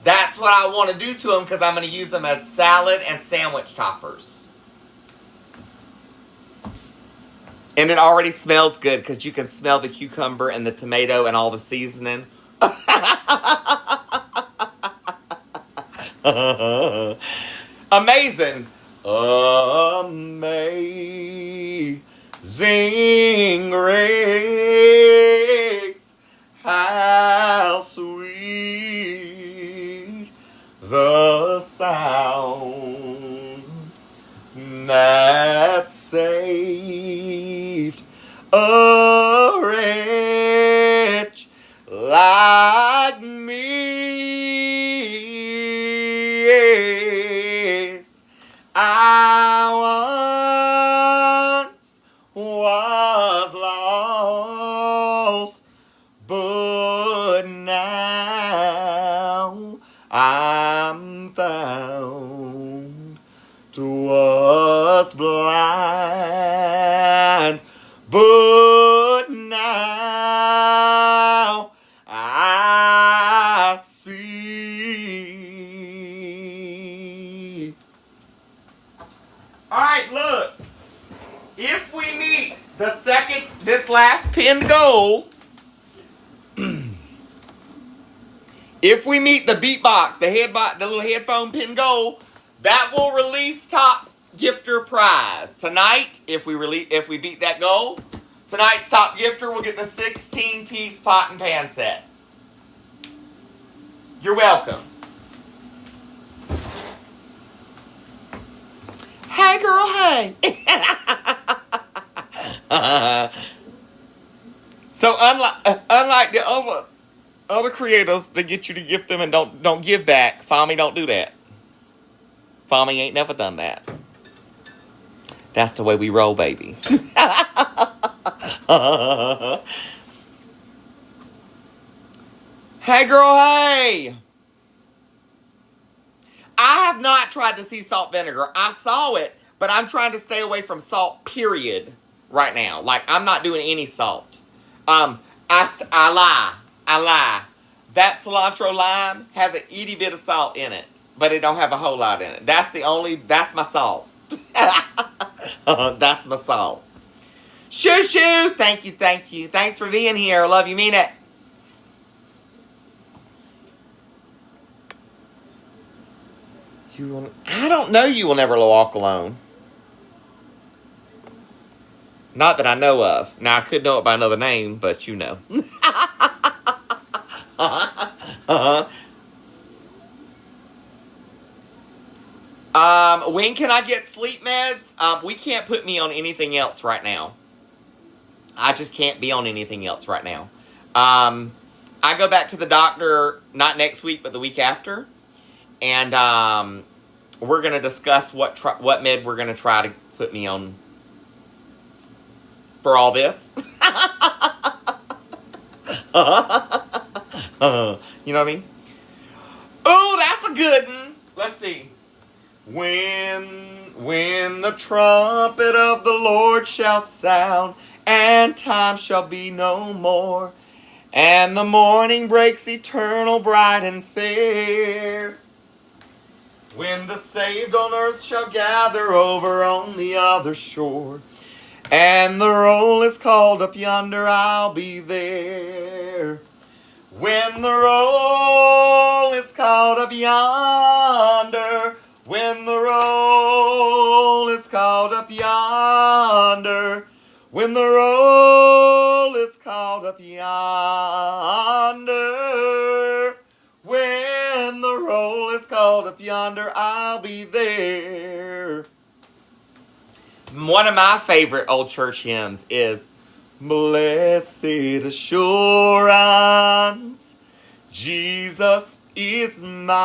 That's what I want to do to them because I'm going to use them as salad and sandwich toppers. And it already smells good because you can smell the cucumber and the tomato and all the seasoning. Amazing. Amazing grace, how sweet the sound that saved a wretch like me. Yes, I once was lost, but now I'm found. Was blind, but now I see. All right, look. If we meet this last pinned goal, if we meet the beatbox, the little headphone pin goal, that will release top gifter prize. Tonight, if we beat that goal, tonight's top gifter will get the 16-piece pot and pan set. You're welcome. Hey girl, hey. So unlike the other creators that get you to gift them and don't give back, Fami don't do that. Fami ain't never done that. That's the way we roll, baby. Hey girl, hey. I have not tried the sea salt vinegar. I saw it, but I'm trying to stay away from salt, period, right now. Like, I'm not doing any salt. I lie. That cilantro lime has an itty bit of salt in it, but it don't have a whole lot in it. That's my salt. That's my salt. Shoo shoo. Thank you. Thanks for being here. Love you, mean it. I don't know you will never walk alone. Not that I know of. Now, I could know it by another name, but you know. When can I get sleep meds? We can't put me on anything else right now. I just can't be on anything else right now. I go back to the doctor not next week, but the week after, and we're gonna discuss what med we're gonna try to put me on for all this. You know what I mean? Oh, that's a good one. Let's see. When the trumpet of the Lord shall sound, and time shall be no more, and the morning breaks eternal, bright and fair. When the saved on earth shall gather over on the other shore, and the roll is called up yonder, I'll be there. When the roll is called up yonder, when the roll is called up yonder, when the roll is called up yonder, when the roll is called up yonder, I'll be there. One of my favorite old church hymns is Blessed Assurance, Jesus is mine.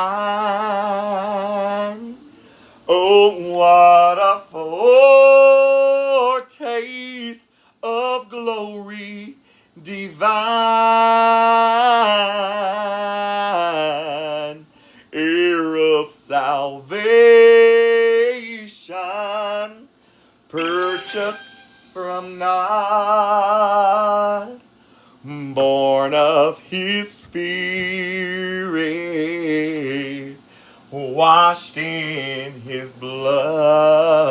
Oh, what a foretaste of glory divine, heir of salvation, purchased from God, born of His Spirit, washed in His blood.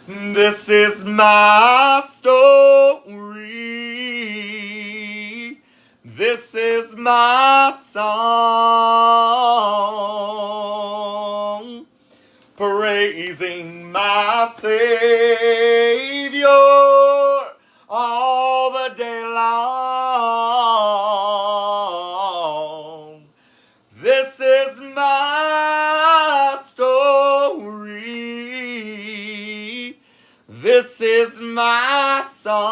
This is my story. This is my song, praising my Savior all the day long. This is my story. This is my song,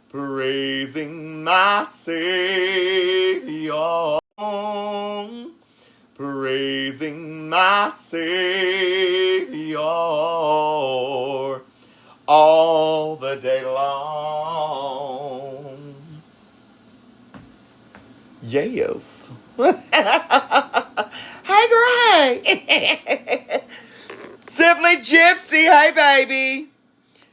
praising my Savior, praising my Savior all the day long. Yes. Hey, girl, hey. Simply Gypsy, hey, baby.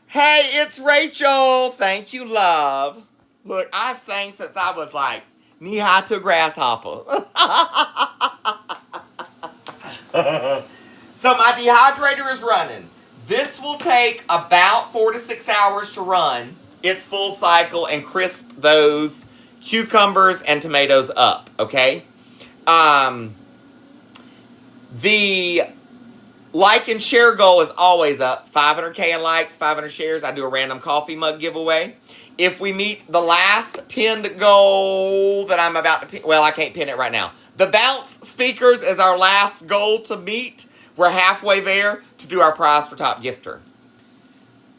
Hey, it's Rachel. Thank you, love. Look, I've sang since I was like knee-high to a grasshopper. So my dehydrator is running. This will take about 4 to 6 hours to run its full cycle and crisp those cucumbers and tomatoes up, okay? The like and share goal is always up. 500K in likes, 500 shares. I do a random coffee mug giveaway. If we meet the last pinned goal that I'm about to pin, well, I can't pin it right now. The bounce speakers is our last goal to meet. We're halfway there to do our prize for top gifter.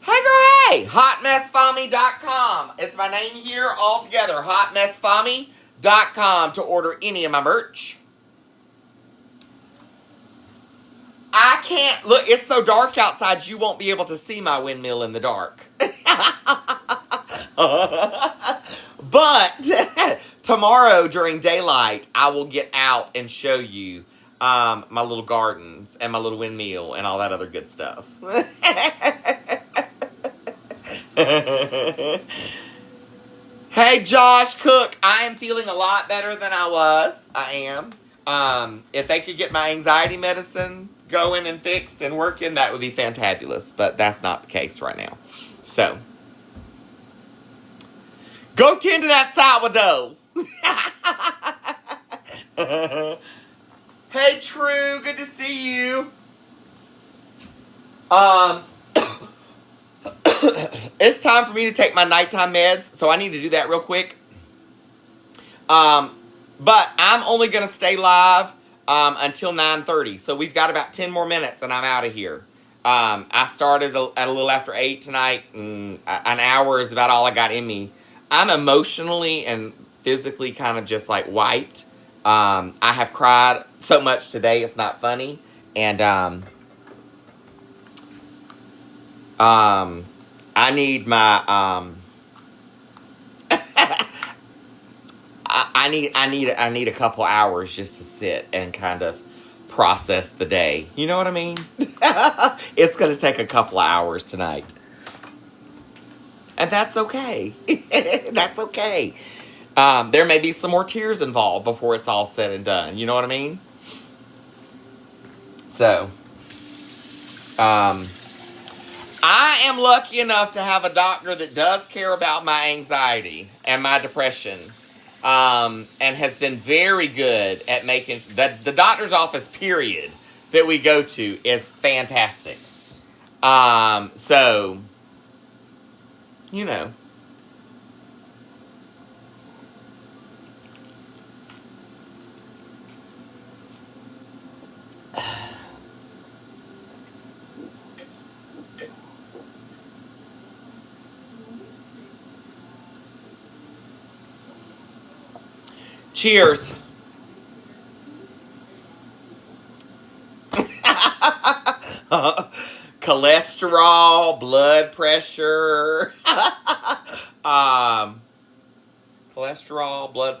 Hey, girl, hey! HotMessFami.com. It's my name here all together. HotMessFami.com to order any of my merch. I can't, look, it's so dark outside you won't be able to see my windmill in the dark. But tomorrow during daylight, I will get out and show you my little gardens and my little windmill and all that other good stuff. Hey, Josh Cook, I am feeling a lot better than I was. I am. If they could get my anxiety medicine going and fixed and working, that would be fantabulous. But that's not the case right now. So, go tend to that sourdough. Hey, True, good to see you. It's time for me to take my nighttime meds, so I need to do that real quick. But I'm only going to stay live until 9:30. So we've got about 10 more minutes and I'm out of here. I started at a little after 8 tonight. And an hour is about all I got in me. I'm emotionally and physically kind of just like wiped. I have cried so much today, it's not funny. And I need my I need a couple hours just to sit and kind of process the day. You know what I mean? It's going to take a couple of hours tonight. And that's okay. That's okay. There may be some more tears involved before it's all said and done. You know what I mean? So, I am lucky enough to have a doctor that does care about my anxiety and my depression. And has been very good at making... The doctor's office, period, that we go to is fantastic. So, you know. Cheers. Cholesterol, blood pressure. Cholesterol, blood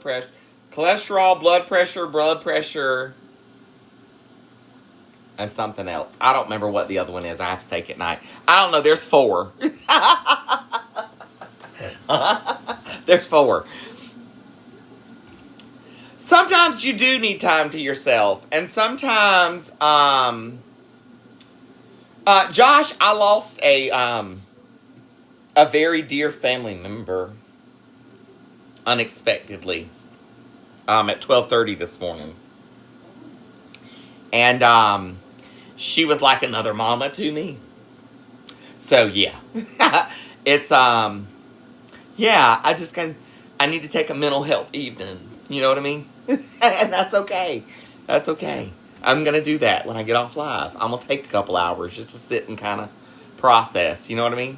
pressure, and something else. I don't remember what the other one is. I have to take it at night. I don't know. There's 4. There's 4. Sometimes you do need time to yourself. And sometimes, Josh, I lost a very dear family member unexpectedly at 12:30 this morning. And she was like another mama to me. So, yeah. It's, yeah, I need to take a mental health evening. You know what I mean? And that's okay. That's okay. I'm going to do that when I get off live. I'm going to take a couple hours just to sit and kind of process. You know what I mean?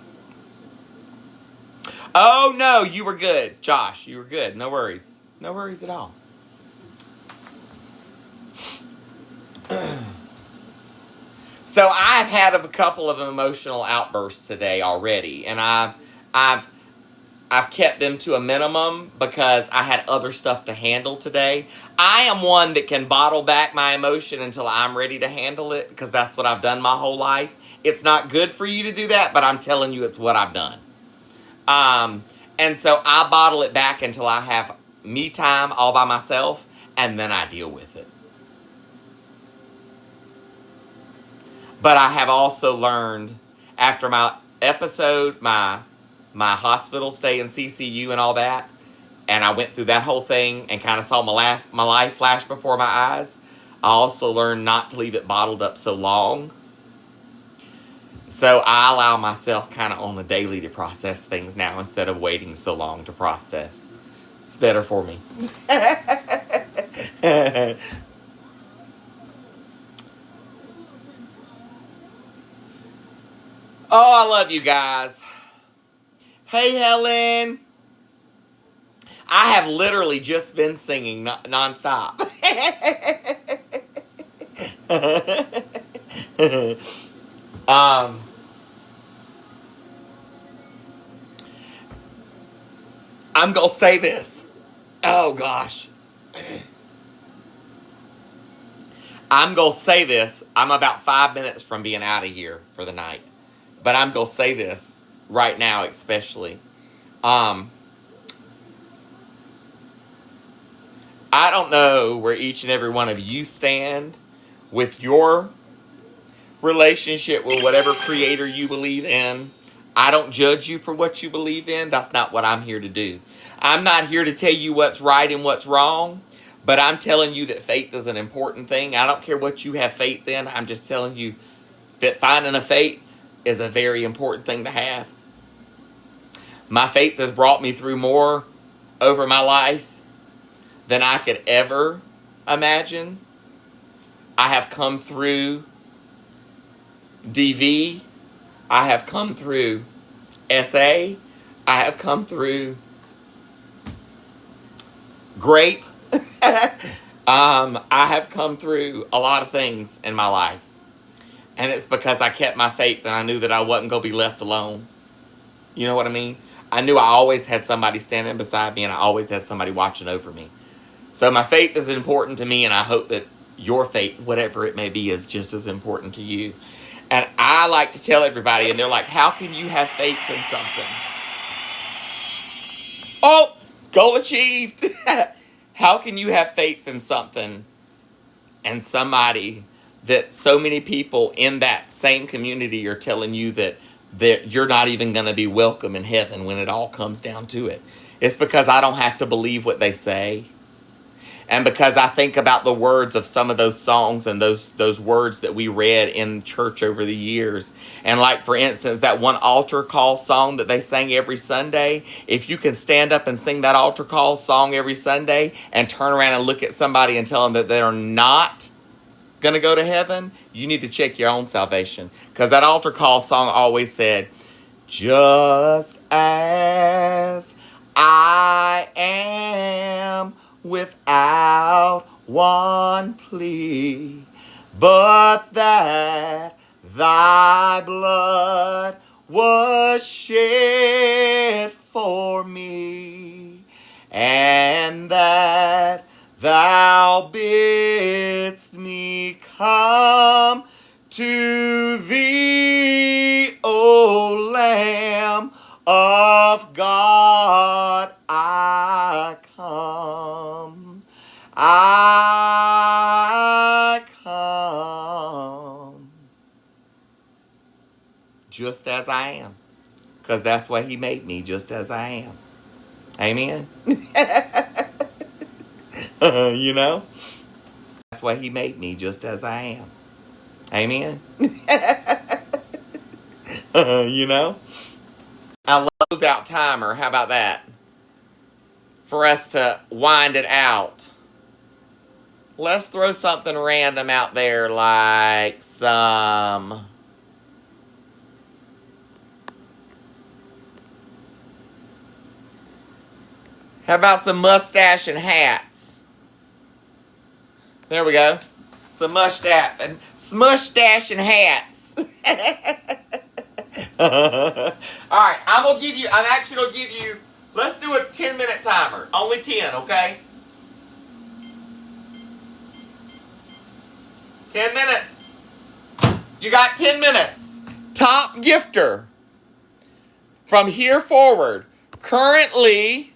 Oh, no, you were good. Josh, you were good. No worries. No worries at all. So I've had a couple of emotional outbursts today already. And I've kept them to a minimum because I had other stuff to handle today. I am one that can bottle back my emotion until I'm ready to handle it because that's what I've done my whole life. It's not good for you to do that, but I'm telling you it's what I've done. And so I bottle it back until I have me time all by myself, and then I deal with it. But I have also learned after my episode, my hospital stay in CCU and all that, and I went through that whole thing and kind of saw my life flash before my eyes, I also learned not to leave it bottled up so long. So I allow myself kind of on the daily to process things now instead of waiting so long to process. It's better for me. Oh, I love you guys. Hey, Helen. I have literally just been singing nonstop. I'm going to say this. Oh, gosh. I'm going to say this. I'm about 5 minutes from being out of here for the night. But I'm going to say this right now especially. I don't know where each and every one of you stand with your relationship with whatever creator you believe in. I don't judge you for what you believe in. That's not what I'm here to do. I'm not here to tell you what's right and what's wrong, but I'm telling you that faith is an important thing. I don't care what you have faith in. I'm just telling you that finding a faith is a very important thing to have. My faith has brought me through more over my life than I could ever imagine. I have come through DV. I have come through SA. I have come through grape. I have come through a lot of things in my life. And it's because I kept my faith and I knew that I wasn't going to be left alone. You know what I mean? I knew I always had somebody standing beside me and I always had somebody watching over me. So my faith is important to me, and I hope that your faith, whatever it may be, is just as important to you. And I like to tell everybody, and they're like, how can you have faith in something? Oh, goal achieved. How can you have faith in something and somebody that so many people in that same community are telling you that you're not even going to be welcome in heaven when it all comes down to it? It's because I don't have to believe what they say. And because I think about the words of some of those songs and those words that we read in church over the years. And like, for instance, that one altar call song that they sang every Sunday. If you can stand up and sing that altar call song every Sunday and turn around and look at somebody and tell them that they're not going to go to heaven, you need to check your own salvation. Because that altar call song always said, just as I am, without one plea, but that thy blood was shed for me, and that thou bidst me come to thee, O Lamb of God, I come, I come, just as I am, because that's why he made me, just as I am. Amen. You know, that's why he made me, just as I am. Amen. You know, I close out timer. How about that? For us to wind it out, let's throw something random out there, like some how about some mustache and hats? There we go. Some mustache and and hats. Alright, I'm actually gonna give you, let's do a 10-minute timer. Only 10, okay? 10 minutes. You got 10 minutes. Top gifter from here forward. Currently,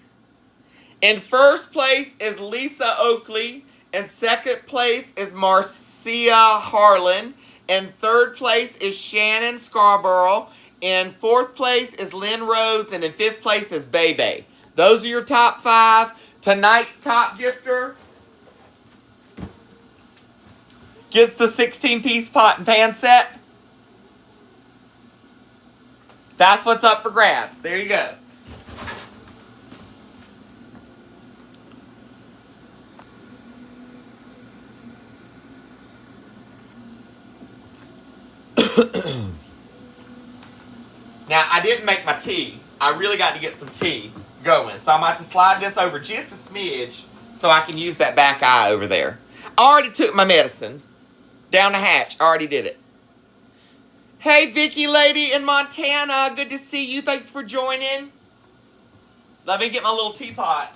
in first place is Lisa Oakley. In second place is Marcia Harlan. In third place is Shannon Scarborough. In fourth place is Lynn Rhodes. And in fifth place is Bebe. Those are your top 5. Tonight's top gifter gets the 16-piece pot and pan set. That's what's up for grabs. There you go. Now, I didn't make my tea. I really got to get some tea going. So I'm about to slide this over just a smidge so I can use that back eye over there. I already took my medicine. Down the hatch. I already did it. Hey, Vicky lady in Montana. Good to see you. Thanks for joining. Let me get my little teapot.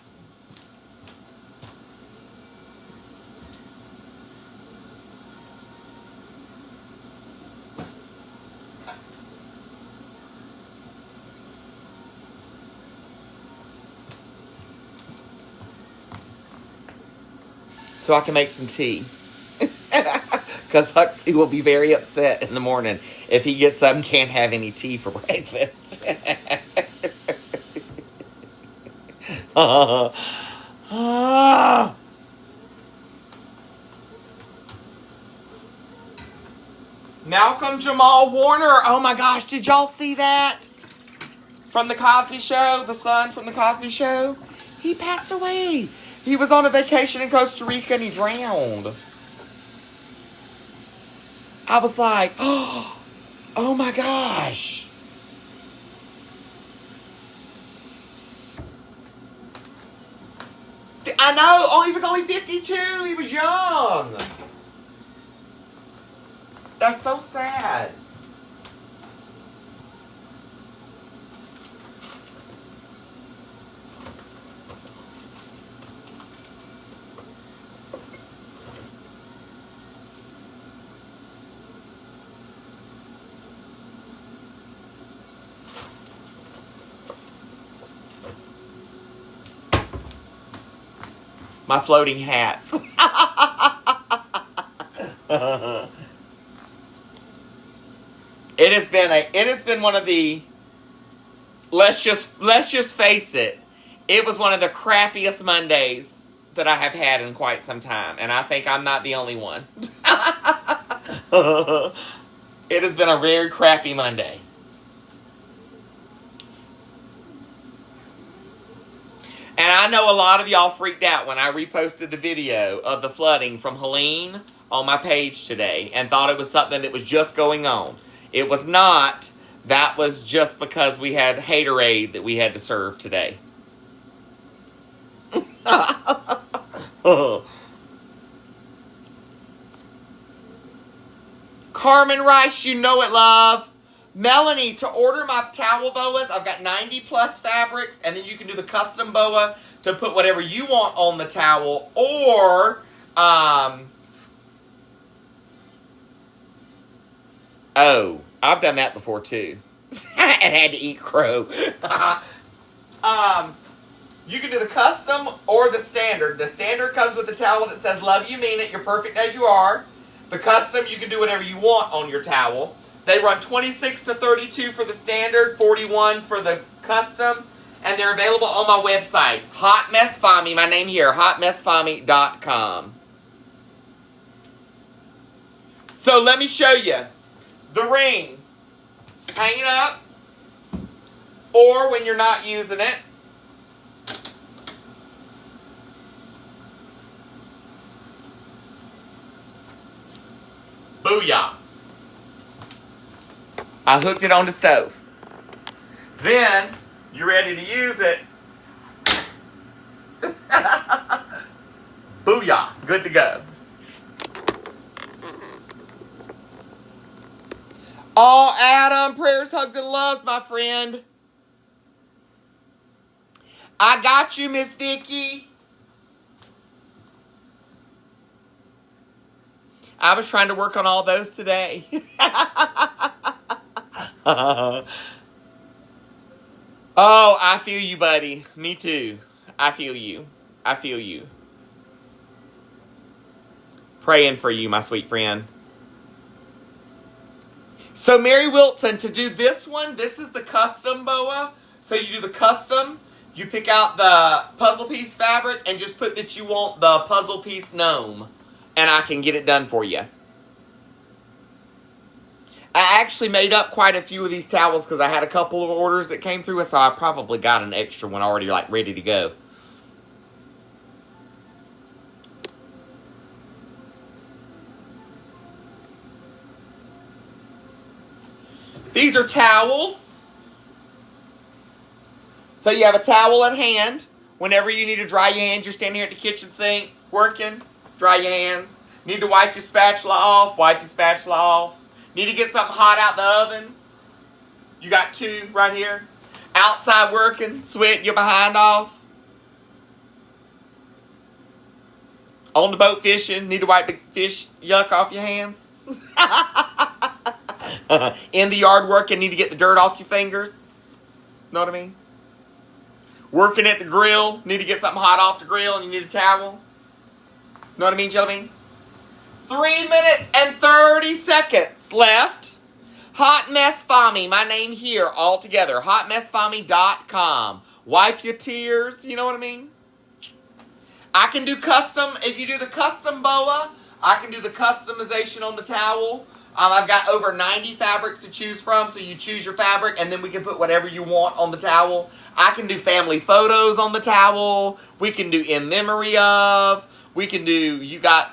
So I can make some tea. Because Huxley will be very upset in the morning if he gets up and can't have any tea for breakfast. Malcolm Jamal Warner. Oh my gosh, did y'all see that? From the Cosby Show, the son from the Cosby Show. He passed away. He was on a vacation in Costa Rica and he drowned. I was like, oh my gosh. I know. Oh, he was only 52. He was young. That's so sad. My floating hats. It has been one of the, let's just face it, it was one of the crappiest Mondays that I have had in quite some time, and I think I'm not the only one. It has been a very crappy Monday. And I know a lot of y'all freaked out when I reposted the video of the flooding from Helene on my page today and thought it was something that was just going on. It was not. That was just because we had haterade that we had to serve today. Carmen Rice, you know it, love. Melanie, to order my towel boas, I've got 90 plus fabrics, and then you can do the custom boa to put whatever you want on the towel, or, oh, I've done that before too. And had to eat crow. You can do the custom or the standard. The standard comes with the towel that says, love you, mean it, you're perfect as you are. The custom, you can do whatever you want on your towel. They run $26 to $32 for the standard, $41 for the custom, and they're available on my website, Hot Mess Fami, my name here, hotmessfami.com. So let me show you the ring. Hang it up, or when you're not using it, booyah. I hooked it on the stove. Then, you're ready to use it. Booyah. Good to go. Oh, Adam, prayers, hugs, and loves, my friend. I got you, Miss Vicky. I was trying to work on all those today. Oh, I feel you, buddy. Me too. I feel you. I feel you. Praying for you, my sweet friend. So, Mary Wilson, to do this one, this is the custom boa. So, you do the custom. You pick out the puzzle piece fabric and just put that you want the puzzle piece gnome. And I can get it done for you. I actually made up quite a few of these towels because I had a couple of orders that came through, so I probably got an extra one already, like, ready to go. These are towels. So you have a towel in hand. Whenever you need to dry your hands, you're standing here at the kitchen sink, working, dry your hands. Need to wipe your spatula off, wipe your spatula off. Need to get something hot out the oven. You got two right here. Outside working, sweating your behind off. On the boat fishing, need to wipe the fish yuck off your hands. In the yard working, need to get the dirt off your fingers. Know what I mean? Working at the grill, need to get something hot off the grill and you need a towel. Know what I mean, Jelly Bean? 3 minutes and 30 seconds left. Hot Mess Fami, my name here, all together. Hotmessfami.com. Wipe your tears, you know what I mean? I can do custom, if you do the custom boa, I can do the customization on the towel. I've got over 90 fabrics to choose from, so you choose your fabric, and then we can put whatever you want on the towel. I can do family photos on the towel. We can do in memory of. We can do, you got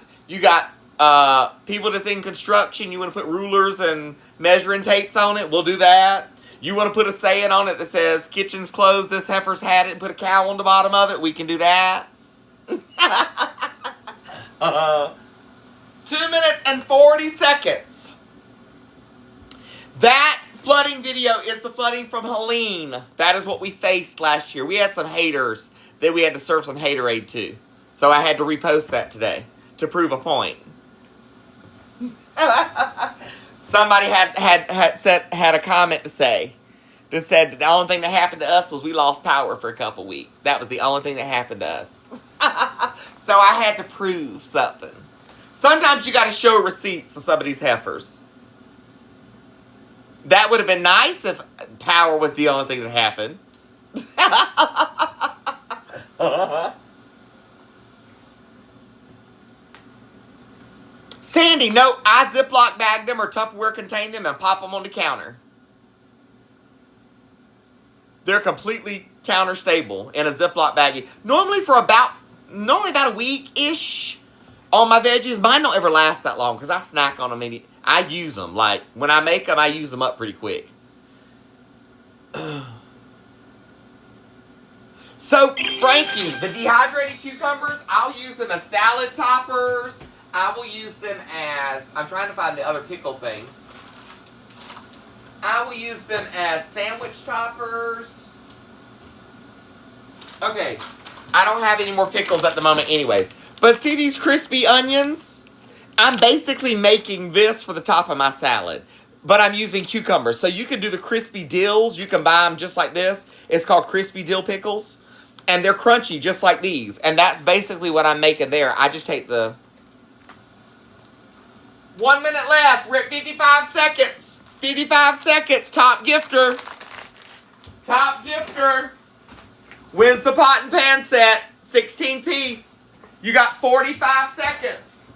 people that's in construction, you want to put rulers and measuring tapes on it, we'll do that. You want to put a saying on it that says, kitchen's closed, this heifer's had it, and put a cow on the bottom of it, we can do that. 2 minutes and 40 seconds. That flooding video is the flooding from Helene. That is what we faced last year. We had some haters that we had to serve some haterade to. So I had to repost that today to prove a point. Somebody had a comment to say that said the only thing that happened to us was we lost power for a couple weeks. That was the only thing that happened to us. So I had to prove something. Sometimes you got to show receipts for some of these heifers. That would have been nice if power was the only thing that happened. Sandy, no, I Ziploc bag them or Tupperware contain them and pop them on the counter. They're completely counter stable in a Ziploc baggie. Normally about a week-ish on my veggies. Mine don't ever last that long because I snack on them. I use them. Like, when I make them, I use them up pretty quick. So, Frankie, the dehydrated cucumbers, I'll use them as salad toppers. I will use them as, I'm trying to find the other pickle things. I will use them as sandwich toppers. Okay, I don't have any more pickles at the moment anyways. But see these crispy onions? I'm basically making this for the top of my salad. But I'm using cucumbers. So you can do the crispy dills. You can buy them just like this. It's called crispy dill pickles. And they're crunchy just like these. And that's basically what I'm making there. I just take the... 1 minute left. We're at 55 seconds. 55 seconds. Top gifter. Top gifter wins the pot and pan set. 16 piece. You got 45 seconds.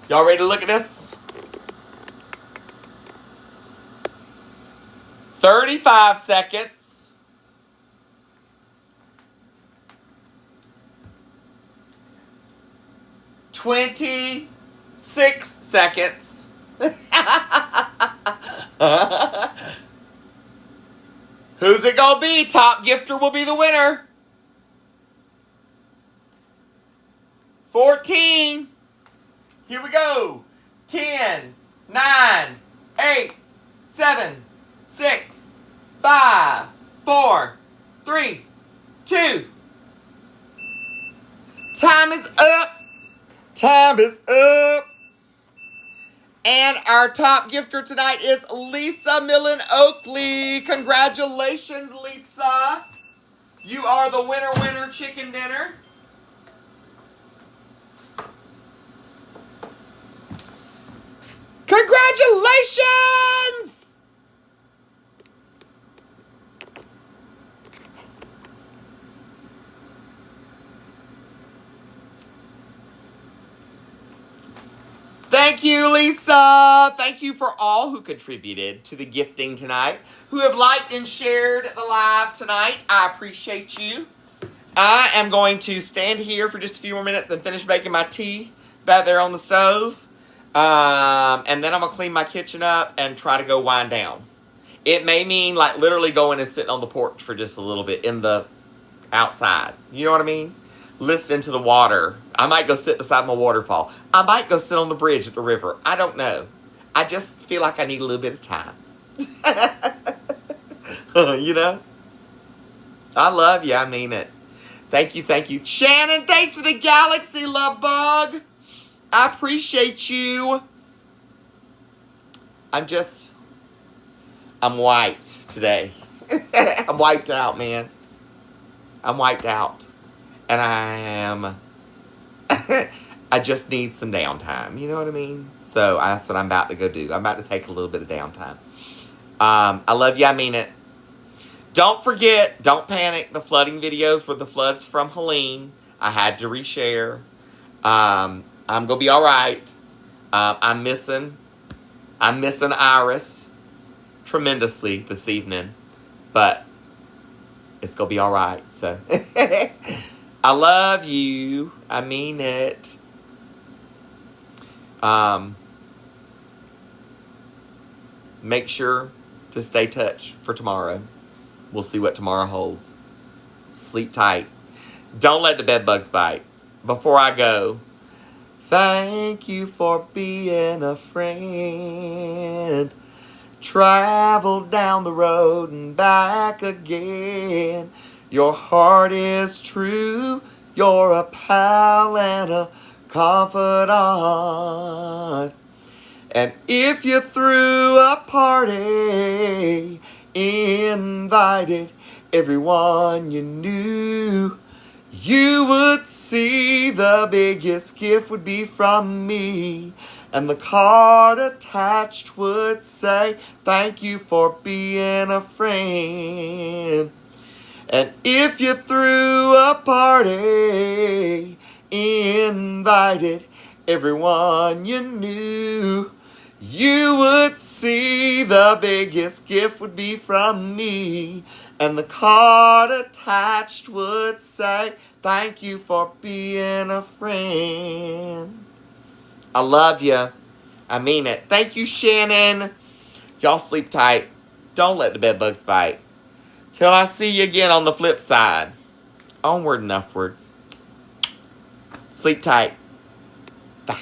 Y'all ready to look at this? 35 seconds. 26 seconds. Who's it gonna be? Top gifter will be the winner. 14. Here we go. 10, 9, 8, 7, 6, 5, 4, 3, 2. Time is up. Time is up. And our top gifter tonight is Lisa Millen Oakley. Congratulations, Lisa. You are the winner chicken dinner. Congratulations! Thank you, Lisa. Thank you for all who contributed to the gifting tonight, who have liked and shared the live tonight. I appreciate you. I am going to stand here for just a few more minutes and finish making my tea back there on the stove. And then I'm going to clean my kitchen up and try to go wind down. It may mean like literally going and sitting on the porch for just a little bit in the outside. You know what I mean? Listening to the water. I might go sit beside my waterfall. I might go sit on the bridge at the river. I don't know. I just feel like I need a little bit of time. You know? I love you. I mean it. Thank you, thank you. Shannon, thanks for the galaxy, love bug. I appreciate you. I'm wiped today. I'm wiped out, man. I'm wiped out. And I just need some downtime. You know what I mean? So that's what I'm about to go do. I'm about to take a little bit of downtime. I love you. I mean it. Don't forget, don't panic. The flooding videos were the floods from Helene. I had to reshare. I'm going to be all right. I'm missing Iris tremendously this evening, but it's gonna be all right. So I love you. I mean it. Make sure to stay touched for tomorrow. We'll see what tomorrow holds. Sleep tight. Don't let the bed bugs bite. Before I go, thank you for being a friend. Travel down the road and back again. Your heart is true. You're a pal and a confidant. And if you threw a party, invited everyone you knew, you would see the biggest gift would be from me. And the card attached would say, thank you for being a friend. And if you threw a party, invited everyone you knew, you would see the biggest gift would be from me. And the card attached would say, thank you for being a friend. I love you. I mean it. Thank you, Shannon. Y'all sleep tight. Don't let the bed bugs bite. Till I see you again on the flip side. Onward and upward. Sleep tight. Bye.